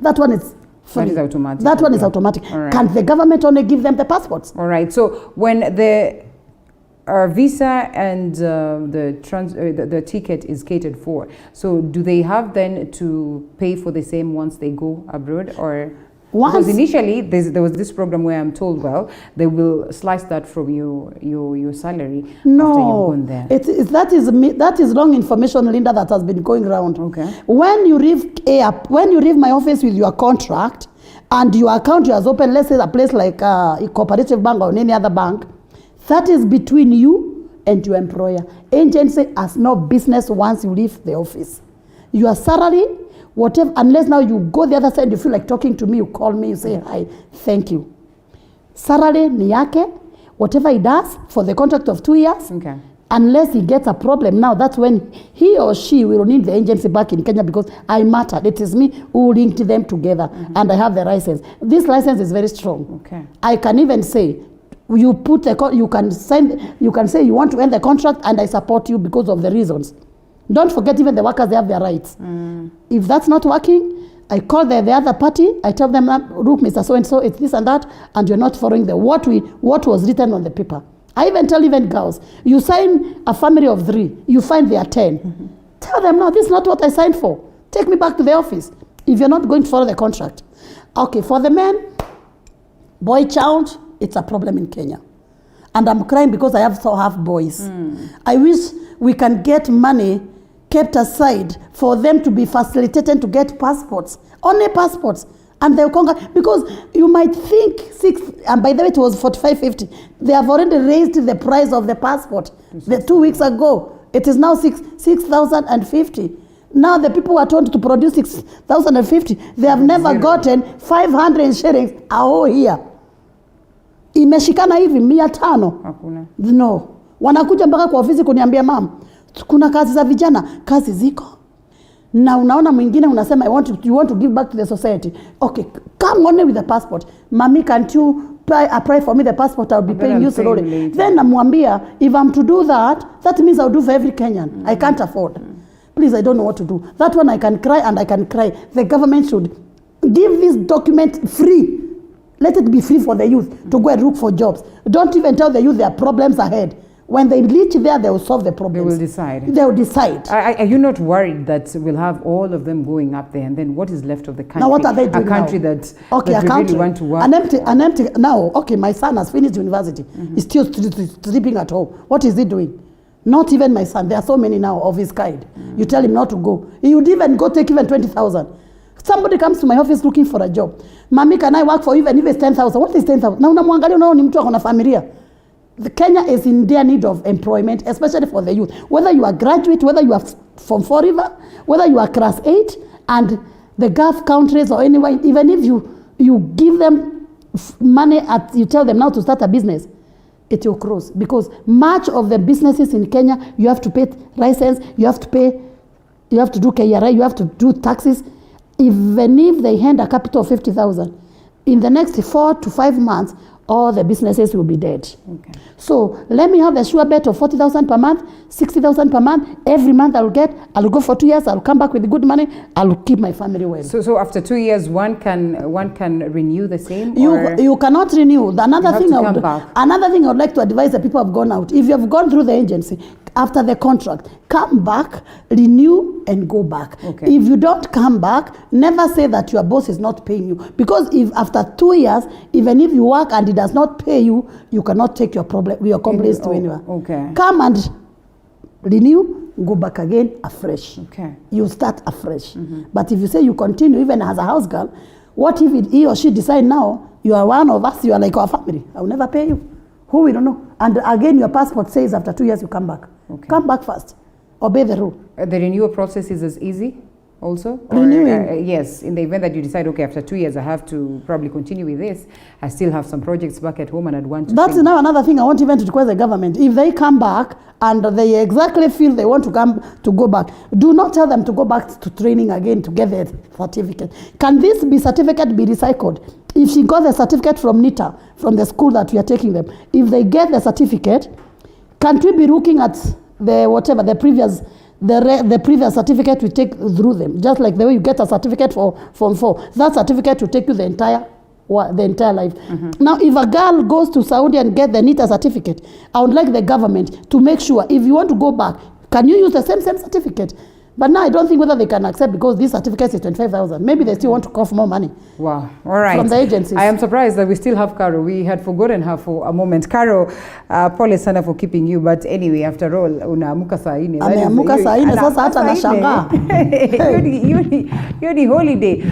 That one is free. That is automatic. That one is automatic. Right. Can the government only give them the passports? All right. So when the visa and the ticket is catered for, so do they have then to pay for the same once they go abroad, or? Because initially there was this program where I'm told, well, they will slice that from your salary after you've gone there. That is wrong information, Linda, that has been going around. Okay. When you leave my office with your contract and your account has opened, let's say a place like a cooperative bank or any other bank, that is between you and your employer. Agency has no business once you leave the office. Your salary, whatever, unless now you go the other side, you feel like talking to me, you call me, you say, hi, thank you. Salary ni yake, whatever he does for the contract of 2 years, unless he gets a problem, now that's when he or she will need the agency back in Kenya because I matter. It is me who linked them together and I have the license. This license is very strong. Okay. I can even say, you can say you want to end the contract and I support you because of the reasons. Don't forget, even the workers, they have their rights. If that's not working, I call the other party. I tell them, look, Mr. So-and-so, it's this and that, and you're not following what was written on the paper. I even tell girls, you sign a family of 3, you find there are 10. Tell them, no, this is not what I signed for. Take me back to the office if you're not going to follow the contract. Okay, for the men, boy child, it's a problem in Kenya. and I'm crying because I have boys. I wish we can get money kept aside for them to be facilitated to get passports, only passports, and they'll conquer, because you might think and by the way it was 45.50. They have already raised the price of the passport. 2 weeks ago, it is now 6,050. Now the people were told to produce 6,050. They have never gotten 500 shillings a whole year. Imeshikana hivi 500. Hakuna. No. Wanakuja mpaka kwa ofisi kuniambia, mam, kuna kazi za vijana, kazi ziko. Na unaona mwingine unasema you want to give back to the society. Okay, come only with the passport. Mami, can't you apply for me the passport? I'll be paying you slowly. Then namwambia, if I'm to do that, that means I'll do for every Kenyan. I can't afford. Please, I don't know what to do. That one I can cry and I can cry. The government should give this document free. Let it be free for the youth to go and look for jobs. Don't even tell the youth there are problems ahead. When they reach there, they will solve the problems. They will decide. They will decide. Are you not worried that we'll have all of them going up there, and then what is left of the country? Now what are they doing A country now? that, okay, that a country, really want to work. An empty, now, okay, my son has finished university. He's still sleeping at home. What is he doing? Not even my son. There are so many now of his kind. You tell him not to go. He would even go take even 20,000. Somebody comes to my office looking for a job. Mami, can I work for you even if it's 10,000? What is 10,000? Now unamwangalia unaona ni mtu akona familia. The Kenya is in their need of employment, especially for the youth. Whether you are graduate, whether you are from forever, whether you are class 8, and the Gulf countries or anywhere, even if you give them money, you tell them now to start a business, it will close. Because much of the businesses in Kenya, you have to pay license, you have to do KRA, you have to do taxes. Even if they hand a capital of 50,000, in the next 4 to 5 months, all the businesses will be dead. Okay. So let me have a sure bet of 40,000 per month, 60,000 per month. Every month I'll go for 2 years. I'll come back with good money. I'll keep my family well. So after 2 years, one can renew the same. You cannot renew. Another thing I would like to advise the people who have gone out. If you have gone through the agency after the contract, come back, renew, and go back. Okay. If you don't come back, never say that your boss is not paying you, because if after 2 years, even if you work and he does not pay you, you cannot take your complaints to anyone. Okay. Come and renew, go back again afresh. Okay. You start afresh. But if you say you continue even as a house girl, what if he or she decide now you are one of us, you are like our family, I will never pay you? Who we don't know. And again, your passport says after 2 years you come back. Okay. Come back first. Obey the rule. The renewal process is as easy also? Renewing? Yes, in the event that you decide, okay, after 2 years I have to probably continue with this, I still have some projects back at home and I'd want to... That's now another thing I want even to request the government. If they come back and they exactly feel they want to go back, do not tell them to go back to training again to get the certificate. Can this certificate be recycled? If she got the certificate from NITA, from the school that we are taking them, if they get the certificate, can't we be looking at the previous certificate we take through them, just like the way you get a certificate for Form 4. That certificate will take you the entire life. Now, if a girl goes to Saudi and get the NITA certificate, I would like the government to make sure, if you want to go back, can you use the same certificate? But now I don't think whether they can accept, because this certificate is 25,000. Maybe they still want to cough more money. Wow. All right. From the agencies. I am surprised that we still have Caro. We had forgotten her for a moment. Caro, pole sana for keeping you. But anyway, after all, unaamuka saa nne. Ameamuka saa nne, sasa hata nashangaa. You're the holiday.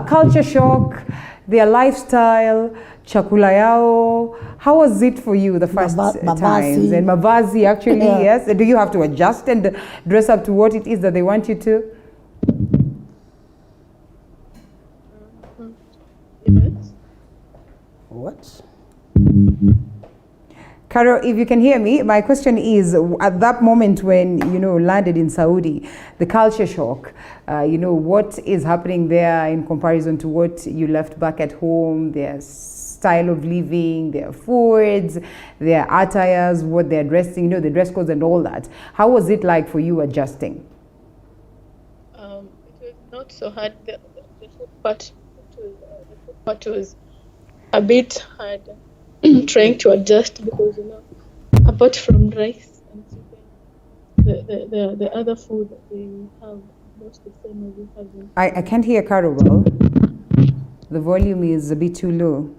Culture shock, their lifestyle, chakula yao. How was it for you the first times? And mavazi, actually, yes. Do you have to adjust and dress up to what it is that they want you to? Yes. What? Caro, if you can hear me, my question is, at that moment when, landed in Saudi, the culture shock, what is happening there in comparison to what you left back at home, their style of living, their foods, their attires, what they're dressing, the dress codes and all that. How was it like for you adjusting? It was not so hard. The food part was a bit hard. Trying to adjust, because apart from rice and chicken, the other food that they have most the same as we have. I can't hear Caro well. The volume is a bit too low.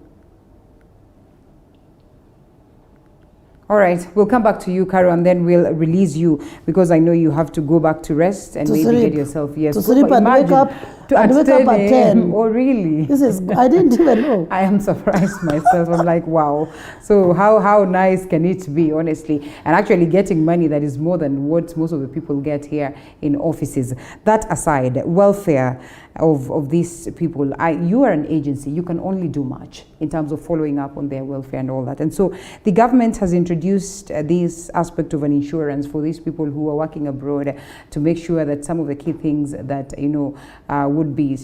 All right, we'll come back to you, Caro, and then we'll release you because I know you have to go back to rest and To maybe sleep. get yourself To sleep and wake up at 10. Oh, really? This is, I didn't even know. I am surprised myself. I'm like, wow. So how nice can it be, honestly? And actually getting money that is more than what most of the people get here in offices. That aside, welfare of these people, you are an agency. You can only do much in terms of following up on their welfare and all that. And so the government has introduced this aspect of an insurance for these people who are working abroad to make sure that some of the key things that, would be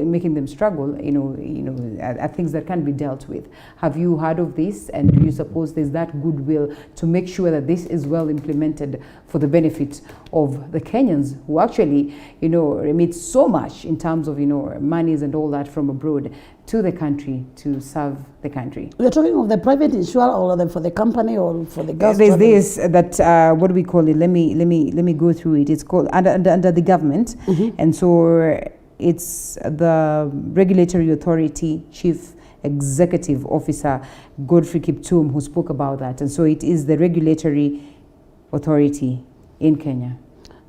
making them struggle, are things that can be dealt with. Have you heard of this? And do you suppose there's that goodwill to make sure that this is well implemented for the benefit of the Kenyans who actually, remit so much in terms of, monies and all that from abroad to the country to serve the country? We're talking of the private insurer or for the company or for the government? There's this that what do we call it? Let me go through it. It's called under the government, and so it's the Regulatory Authority Chief Executive Officer Godfrey Kiptum who spoke about that, and so it is the Regulatory Authority in Kenya.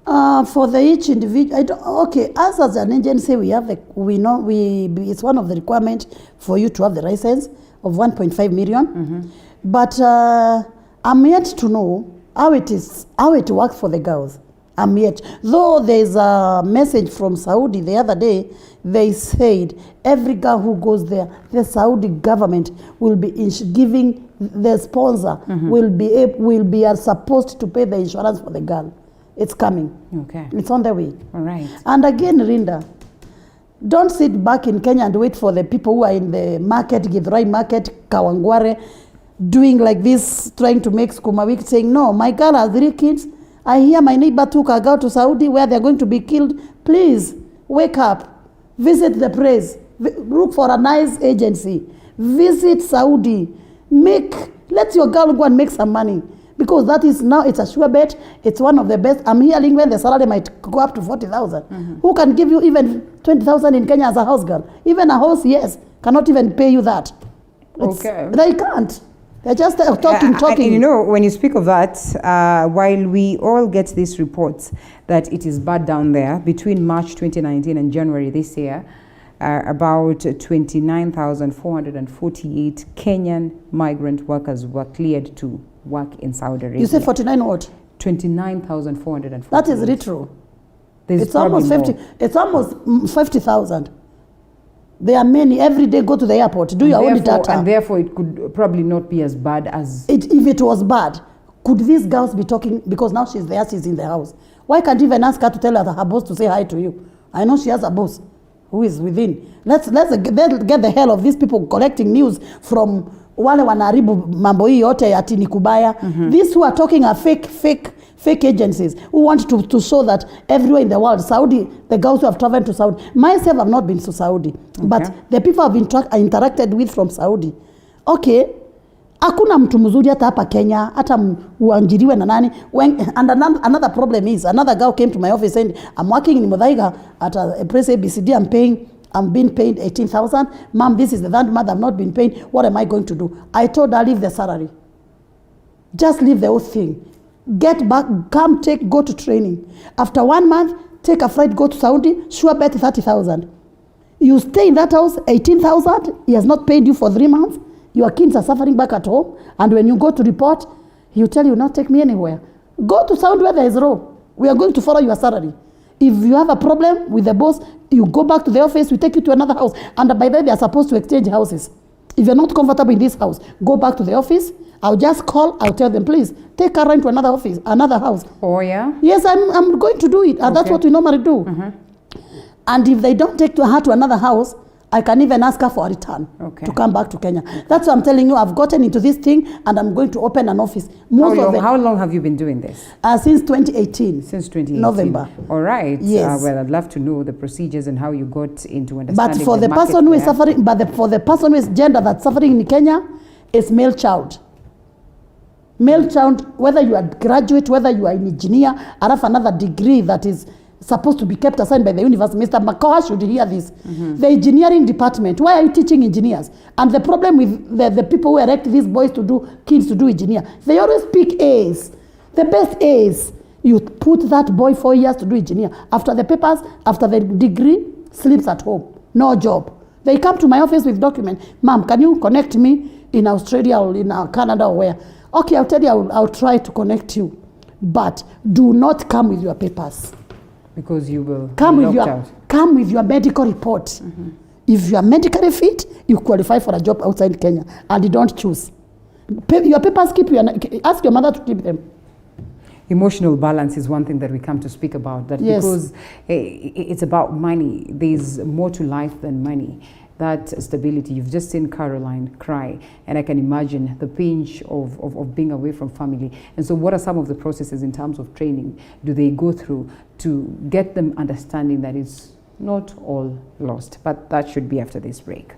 For the each individual, us as an agency, it's one of the requirements for you to have the license of 1.5 million. But I'm yet to know how it works for the girls. I'm yet. Though there's a message from Saudi the other day, they said every girl who goes there, the Saudi government will be giving the sponsor will be supposed to pay the insurance for the girl. It's coming. Okay. It's on the way. All right. And again, Rinda, don't sit back in Kenya and wait for the people who are in the market, Githurai market, Kawangware, doing like this, trying to make Skuma Week, saying, no, my girl has 3 kids. I hear my neighbor took a girl to Saudi where they're going to be killed. Please, wake up. Visit the place. Look for a nice agency. Visit Saudi. Let your girl go and make some money. Because that is now, it's a sure bet. It's one of the best. I'm hearing when the salary might go up to 40,000. Who can give you even 20,000 in Kenya as a house girl? Even a house, yes, cannot even pay you that. They can't. They're just talking. When you speak of that, while we all get these reports that it is bad down there, between March 2019 and January this year, about 29,448 Kenyan migrant workers were cleared to work in Saudi Arabia. You say 49 what? 29,448. That is retro. It's almost 50. It's almost 50,000. There are many. Every day go to the airport. Do your own data. And therefore it could probably not be as bad as... If it was bad, could these girls be talking? Because now she's there, she's in the house. Why can't you even ask her to tell her boss to say hi to you? I know she has a boss who is within. Let's get the hell of these people collecting news from wale wanaharibu mambo hii yote ati ni kubaya. These who are talking are fake agencies who want to show that everywhere in the world, Saudi, the girls who have traveled to Saudi. Myself have not been to Saudi, but the people I've interacted with from Saudi. Okay, hakuna mtu mzuri hata hapa Kenya, hata uanjiriwe na nani. And another problem is, another girl came to my office saying, I'm working in Muthaiga at a place ABCD, I'm being paid 18,000. Mom, this is the third month I've not been paid. What am I going to do? I told her, leave the salary. Just leave the whole thing. Get back, go to training. After 1 month, take a flight, go to Saudi, sure bet 30,000. You stay in that house, 18,000. He has not paid you for 3 months. Your kids are suffering back at home. And when you go to report, he'll tell you, not take me anywhere. Go to Saudi where there is row. We are going to follow your salary. If you have a problem with the boss, you go back to the office, we take you to another house. And by then, they are supposed to exchange houses. If you're not comfortable in this house, go back to the office. I'll just call, I'll tell them, please, take her into another office, another house. Oh, yeah? Yes, I'm going to do it. And that's what we normally do. And if they don't take her to another house, I can even ask her for a return to come back to Kenya. That's what I'm telling you. I've gotten into this thing and I'm going to open an office. How long have you been doing this? Since 2018. Since 2018. November. All right. Yes. Well, I'd love to know the procedures and how you got into understanding But for the person who is suffering, for the person who is gender that's suffering in Kenya, it's male child. Male child, whether you are graduate, whether you are an engineer, or have another degree that is supposed to be kept aside by the university. Mr. Makoha should hear this. The engineering department, why are you teaching engineers? And the problem with the people who elect these kids to do engineer, they always pick A's, the best A's. You put that boy 4 years to do engineer. After the papers, after the degree, sleeps at home, no job. They come to my office with documents. Ma'am, can you connect me in Australia or in Canada or where? Okay, I'll tell you, I'll try to connect you. But do not come with your papers. Because you will come be with your medical report. If you are medically fit, you qualify for a job outside Kenya, and you don't choose. Your papers, ask your mother to keep them. Emotional balance is one thing that we come to speak about. That yes. Because it's about money. There's more to life than money. That stability. You've just seen Caroline cry, and I can imagine the pinch of being away from family. And so what are some of the processes in terms of training do they go through to get them understanding that it's not all lost? But that should be after this break.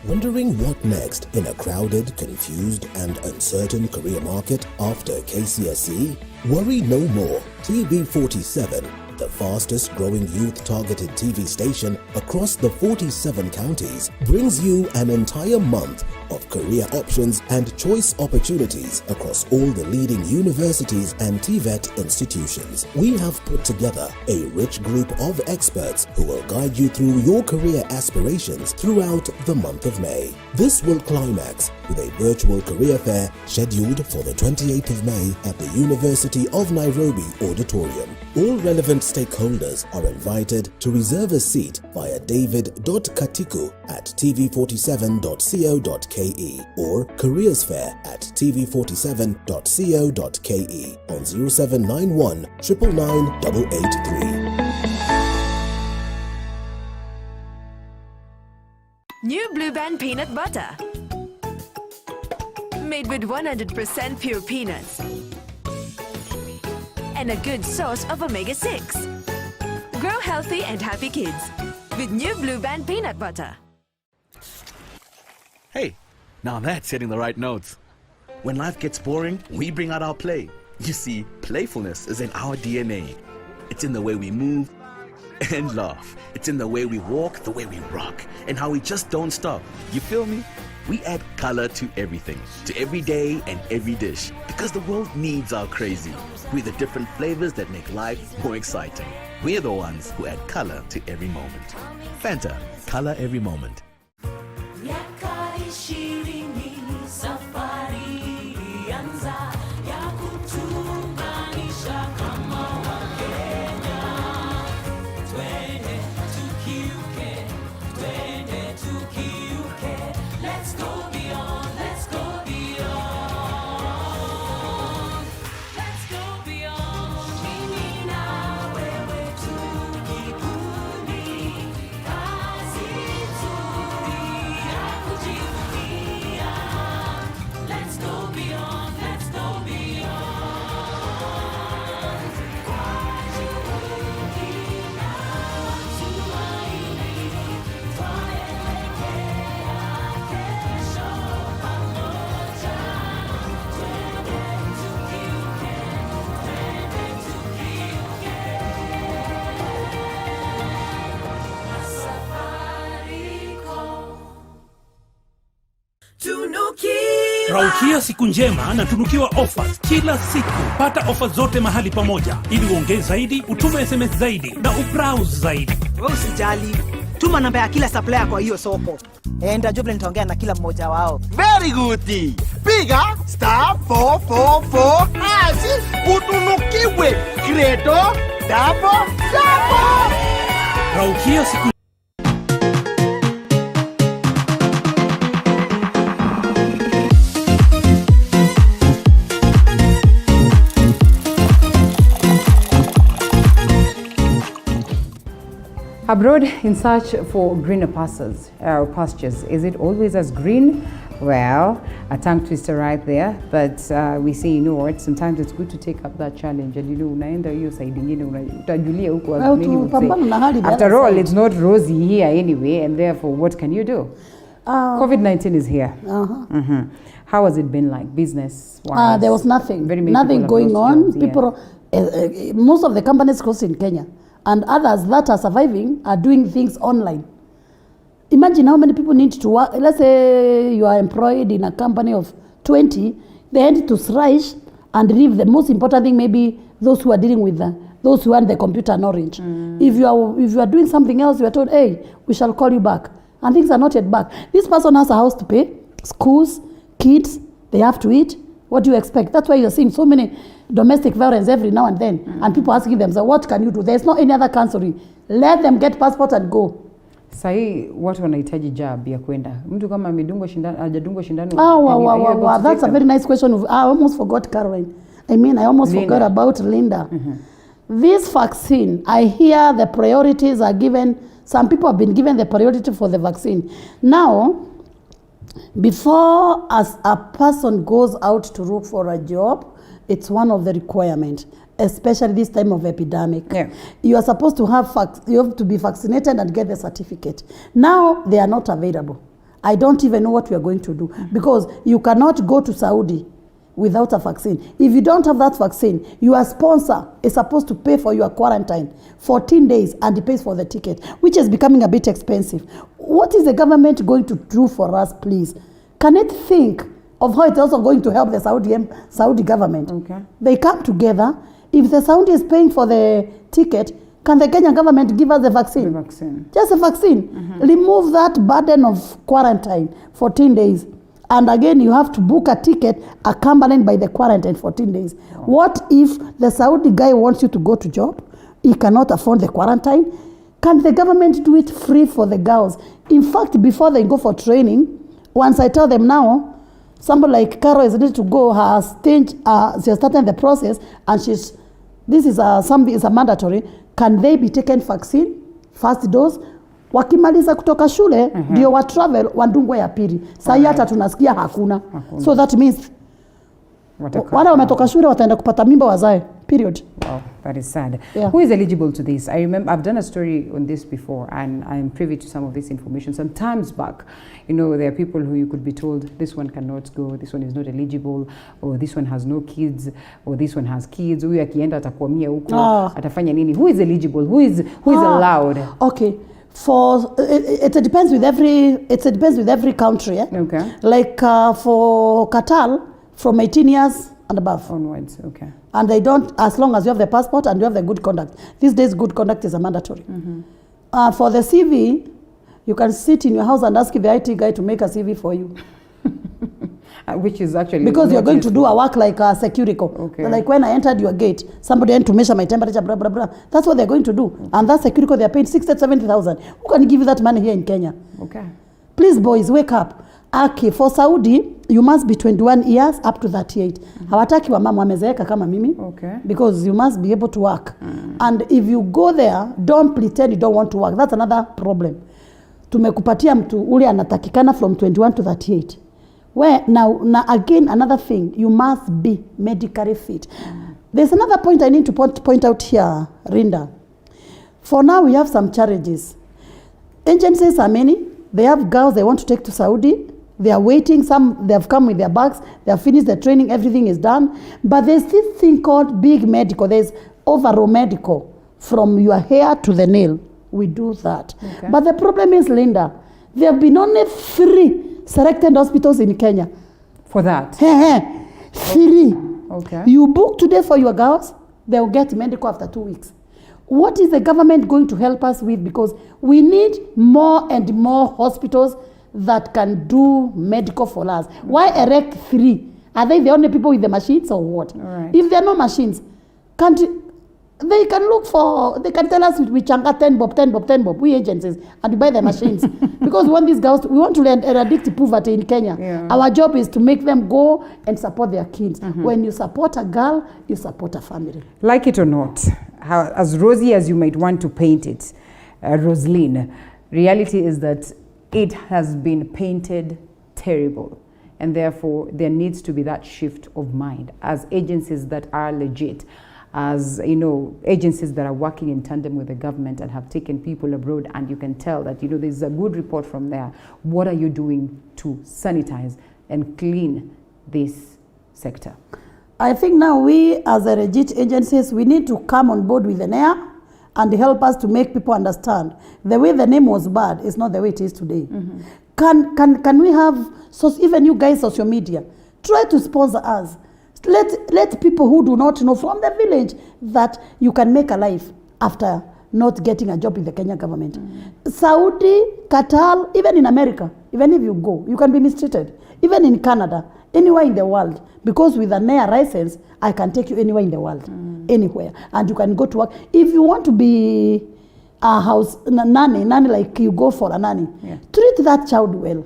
Wondering what next in a crowded, confused and uncertain career market after KCSE? Worry no more. TV47, the fastest growing youth-targeted TV station across the 47 counties, brings you an entire month of career options and choice opportunities across all the leading universities and TVET institutions. We have put together a rich group of experts who will guide you through your career aspirations throughout the month of May. This will climax with a virtual career fair scheduled for the 28th of May at the University of Nairobi Auditorium. All relevant stakeholders are invited to reserve a seat via david.katiku@tv47.co.ke or careersfair@tv47.co.ke on 0791 999 883. New Blue Band peanut butter. Made with 100% pure peanuts and a good source of omega-6. Grow healthy and happy kids with New Blue Band peanut butter. Hey, now that's hitting the right notes. When life gets boring, we bring out our play. You see, playfulness is in our DNA. It's in the way we move and laugh. It's in the way we walk, the way we rock, and how we just don't stop. You feel me? We add color to everything, to every day and every dish, because the world needs our crazy. We're the different flavors that make life more exciting. We're the ones who add color to every moment. Fanta, color every moment. Raukia siku njema na tunukiwa offers kila siku. Pata offers zote mahali pamoja ili uongeze zaidi, utume SMS zaidi na ubrowse zaidi. Wewe usijali. Tuma namba ya kila supplier kwa hiyo soko. Enda Job nitaongea na kila mmoja wao. Very good. Piga *444 hash utunukiwe Credo double. Raukia siku Abroad in search for greener pastures. Is it always as green? Well, a tongue twister right there, but we say, you know what, sometimes it's good to take up that challenge, and you know, unaenda hiyo side ingine utajulia huko, as many would say. After all, it's not rosy here anyway, and therefore, what can you do? COVID-19 is here. Uh-huh. How has it been like business-wise? There was nothing. Very many Nothing people have going lost on. jobs, yeah. People, most of the companies closed in Kenya, and others that are surviving are doing things online. Imagine how many people need to work. Let's say you are employed in a company of 20, they need to slash and leave the most important thing, maybe those who are dealing with those who want the computer knowledge. If you are doing something else, you are told, hey, we shall call you back. And things are not yet back. This person has a house to pay, schools, kids, they have to eat. What do you expect? That's why you're seeing so many domestic violence every now and then. And people asking themselves, what can you do? There's not any other counseling. Let them get passport and go. Sahi watu wanahitaji job ya kwenda. Mtu kama amedungwa shindano, hajadungwa shindano. Wow. That's a very nice question. I almost forgot Caroline. I almost forgot about Linda. This vaccine, I hear the priorities are given. Some people have been given the priority for the vaccine. Now, before as a person goes out to look for a job, it's one of the requirements, especially this time of epidemic. Yeah. You are supposed to you have to be vaccinated and get the certificate. Now, they are not available. I don't even know what we are going to do because you cannot go to Saudi without a vaccine. If you don't have that vaccine, your sponsor is supposed to pay for your quarantine 14 days and he pays for the ticket, which is becoming a bit expensive. What is the government going to do for us, please? Can it think of how it's also going to help the Saudi government? Okay. They come together. If the Saudi is paying for the ticket, can the Kenyan government give us the vaccine? The vaccine. Just a vaccine. Remove that burden of quarantine, 14 days. And again, you have to book a ticket accompanied by the quarantine 14 days. Oh. What if the Saudi guy wants you to go to job? He cannot afford the quarantine. Can the government do it free for the girls? In fact, before they go for training, once I tell them now, somebody like Carol is ready to go, her stage, she has started the process, and this is a mandatory. Can they be taken vaccine, first dose? Wakimaliza kutoka shule ndio wa travel wandungwe ya pili. Sasa hata tunasikia hakuna. So that means wale wametoka shule wataenda kupata mimba wazae. Period. Wow, that is sad. Yeah. Who is eligible to this? I remember I've done a story on this before, and I'm privy to some of this information. Some times back, there are people who you could be told this one cannot go, this one is not eligible, or this one has no kids, or this one has kids. Huyu akienda atakwamia huko, atafanya nini? Who is eligible? Who is allowed? Okay. It depends with every country. Yeah? Okay. Like for Qatar, from 18 years and above. Onwards, okay. And they don't, as long as you have the passport and you have the good conduct. These days, good conduct is a mandatory. For the CV, you can sit in your house and ask the IT guy to make a CV for you. Which is actually... Because you're going to do a work like a Securico. Okay. Like when I entered your gate, somebody had to measure my temperature, blah, blah, blah. That's what they're going to do. Okay. And that Securico, they're paying 60,000 to 70,000. Who can give you that money here in Kenya? Okay. Please, boys, wake up. Okay, for Saudi, you must be 21 years up to 38. Hawataki wa mama wamezeeka kama mimi. Okay. Because you must be able to work. And if you go there, don't pretend you don't want to work. That's another problem. Tumekupatia mtu ule anatakikana from 21 to 38. Where now again, another thing, you must be medically fit. There's another point I need to point out here, Rinda. For now, we have some challenges. Agencies are many. They have girls they want to take to Saudi. They are waiting. Some, they have come with their bags. They have finished the training. Everything is done. But there's this thing called big medical. There's overall medical from your hair to the nail. We do that. Okay. But the problem is, Linda, there have been only 3 selected hospitals in Kenya. For that? 3. Okay. You book today for your girls, they'll get medical after 2 weeks. What is the government going to help us with? Because we need more and more hospitals that can do medical for us. Why erect 3? Are they the only people with the machines or what? Right. If there are no machines, they can look for, they can tell us we changa 10 bob, we agencies, and we buy the machines. Because we want these girls, we want to eradicate poverty in Kenya. Yeah. Our job is to make them go and support their kids. When you support a girl, you support a family. Like it or not, as rosy as you might want to paint it, Rosaline, reality is that it has been painted terrible. And therefore, there needs to be that shift of mind as agencies that are legit as agencies that are working in tandem with the government and have taken people abroad, and you can tell that there's a good report from there. What are you doing to sanitize and clean this sector? I think now we as a legit agencies, we need to come on board with the NEA and help us to make people understand the way the name was bad is not the way it is today. Can we have, even you guys social media, try to sponsor us. Let people who do not know from the village that you can make a life after not getting a job with the Kenya government. Saudi, Qatar, even in America, even if you go, you can be mistreated. Even in Canada, anywhere in the world, because with a NEA license, I can take you anywhere in the world, anywhere, and you can go to work. If you want to be a house nanny like you go for a nanny, treat that child well,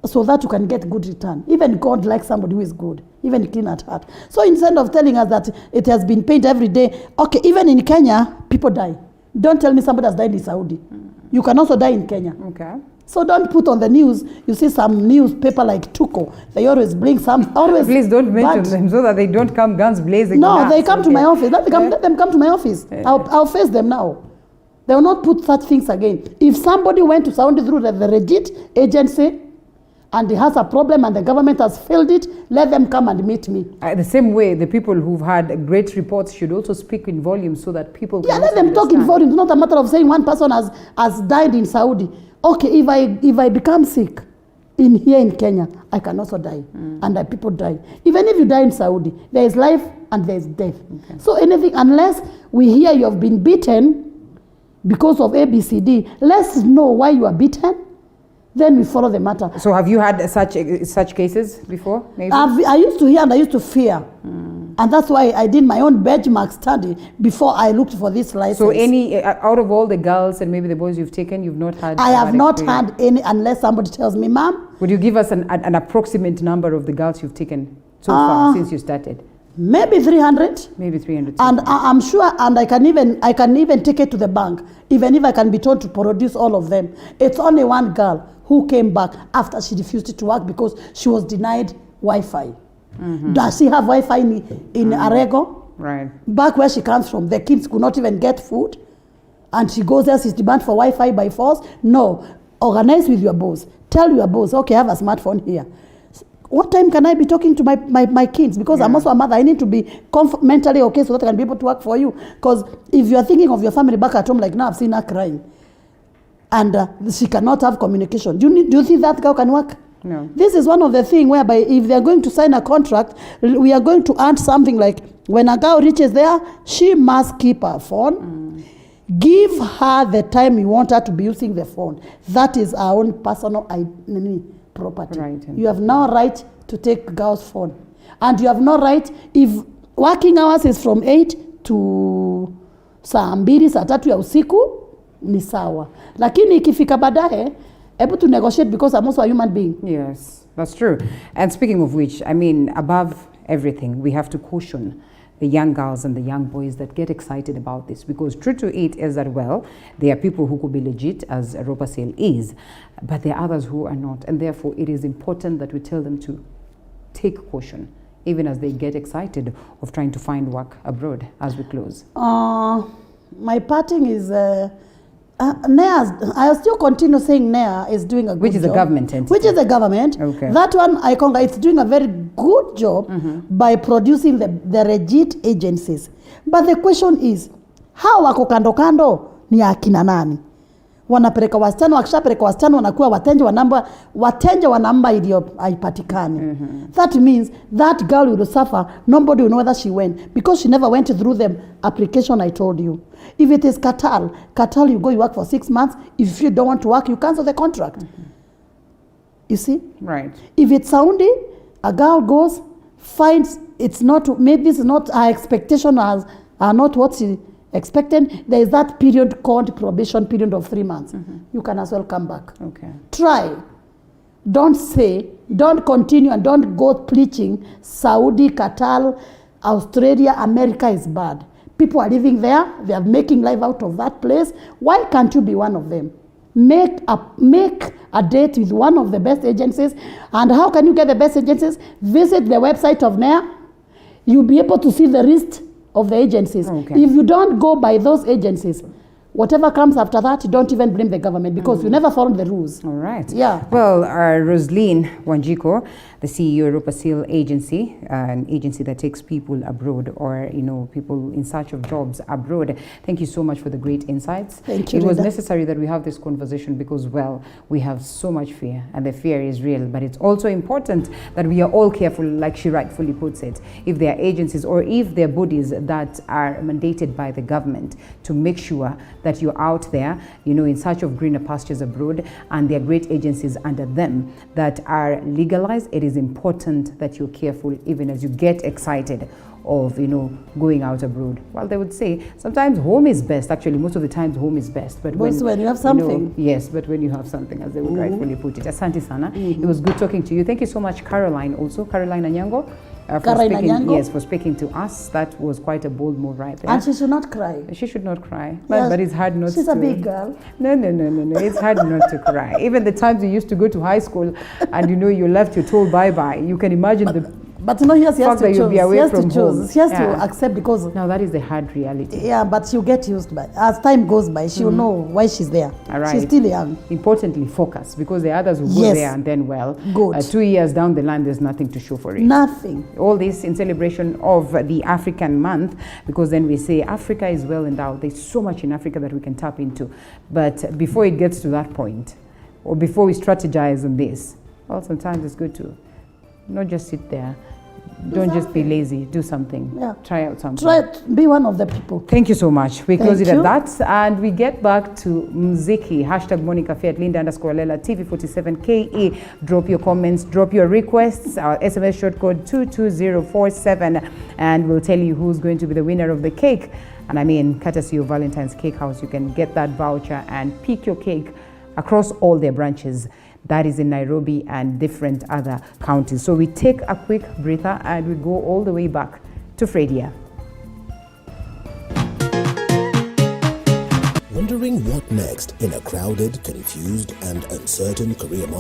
so that you can get good return. Even God likes somebody who is good, even clean at heart. So instead of telling us that it has been paid every day, okay, even in Kenya, people die. Don't tell me somebody has died in Saudi. You can also die in Kenya. Okay. So don't put on the news, you see some newspaper like Tuko, they always bring some, always. Please don't mention them so that they don't come guns blazing. No, they come to my office. Let them come to my office. I'll face them now. They will not put such things again. If somebody went to Saudi through the legit agency and has a problem and the government has failed it, let them come and meet me. The same way, the people who've had great reports should also speak in volume so that people can let them talk in volume. It's not a matter of saying one person has died in Saudi. Okay, if I become sick here in Kenya, I can also die, and people die. Even if you die in Saudi, there is life and there is death. Okay. So anything, unless we hear you have been beaten because of ABCD, let's know why you are beaten. Then we follow the matter. So have you had such cases before? Maybe? I used to hear and I used to fear. And that's why I did my own benchmark study before I looked for this license. So out of all the girls and maybe the boys you've taken, you've not had... I have not had any, unless somebody tells me, Ma'am. Would you give us an approximate number of the girls you've taken so far since you started? Maybe 300. Maybe 300. And I'm sure, and I can even take it to the bank, even if I can be told to produce all of them. It's only one girl who came back after she refused to work because she was denied Wi-Fi. Does she have Wi-Fi in Arego? Right. Back where she comes from, the kids could not even get food. And she goes there, she's demand for Wi-Fi by force. No, organize with your boss. Tell your boss, okay, I have a smartphone here. What time can I be talking to my kids? Because I'm also a mother. I need to be mentally okay so that I can be able to work for you. Because if you are thinking of your family back at home, like now I've seen her crying. And she cannot have communication. Do you think that girl can work? No. This is one of the things whereby if they are going to sign a contract, we are going to add something like when a girl reaches there, she must keep her phone. Give her the time you want her to be using the phone. That is our own personal property. Right. You have no right to take girl's phone. And you have no right, if working hours is from 8 to saa 2, saa 3 ya usiku, ni sawa. Lakini ikifika baadaye, able to negotiate because I'm also a human being. Yes, that's true. And speaking of which, I mean, above everything, we have to caution the young girls and the young boys that get excited about this, because true to it is that, well, there are people who could be legit, as Ropa Sale is, but there are others who are not, and therefore it is important that we tell them to take caution, even as they get excited of trying to find work abroad as we close. My parting is... NEA, I still continue saying NEA is doing a good job. Which is a government entity. Which is a government. Okay. That one, it's doing a very good job by producing the legit agencies. But the question is, how wako kando kando ni akina nani? Wanapeleka wasichana, wakishapeleka wasichana wanakuwa watenja wa namba iliyo haipatikani. That means that girl will suffer. Nobody will know whether she went because she never went through the application I told you. If it is Qatar, you go, you work for 6 months. If you don't want to work, you cancel the contract. You see? Right. If it's Saudi, a girl goes, finds it's not, maybe it's not her expectation are not what she expected. There is that period called probation period of 3 months. You can as well come back. Okay. Try. Don't continue and don't go preaching Saudi, Qatar, Australia, America is bad. People are living there. They are making life out of that place. Why can't you be one of them? Make a date with one of the best agencies. And how can you get the best agencies? Visit the website of NEA. You'll be able to see the list of the agencies. Okay. If you don't go by those agencies, whatever comes after that, don't even blame the government because you never followed the rules. All right. Yeah. Well, Rosaline Wanjiko, the CEO of Europa Seal Agency, an agency that takes people abroad or, people in search of jobs abroad. Thank you so much for the great insights. Thank you, It was Linda. necessary that we have this conversation because, well, we have so much fear and the fear is real, but it's also important that we are all careful, like she rightfully puts it, if there are agencies or if there are bodies that are mandated by the government to make sure that you're out there, in search of greener pastures abroad, and there are great agencies under them that are legalized. It is important that you're careful even as you get excited of, going out abroad. Well, they would say sometimes home is best. Actually, most of the times home is best. But Most when you have something. yes, but when you have something, as they would rightfully put it. Asante sana. It was good talking to you. Thank you so much, Caroline, also. Caroline Anyango. For speaking to us. That was quite a bold move right there. And she should not cry. She should not cry. Yes. But it's hard not to. She's a big girl. No. It's hard not to cry. Even the times you used to go to high school and you left, you're told bye-bye. You can imagine But he has fact to that you'll choose. be away He has from to choose. home. She has Yeah. to accept because Now that is the hard reality. yeah, but she'll get used by as time goes by. She'll know why she's there. All right. She's still young. Importantly, focus, because the others will go Yes. there and then, Good. 2 years down the line, there's nothing to show for it. Nothing. All this in celebration of the African month, because then we say Africa is well endowed. There's so much in Africa that we can tap into. But before it gets to that point, or before we strategize on this, well, sometimes it's good to not just sit there. Don't just be lazy. Do something. Yeah. Try out something. Try to be one of the people. Thank you so much. We close it Thank at you. that, and we get back to Mziki. Hashtag Monica Fiat Linda _Lela TV47KE. Drop your comments, drop your requests. Our SMS short code 22047, and we'll tell you who's going to be the winner of the cake. And I mean, courtesy of Valentine's Cake House, you can get that voucher and pick your cake across all their branches. That is in Nairobi and different other counties. So we take a quick breather and we go all the way back to Fredia. Wondering what next in a crowded, confused, and uncertain career market?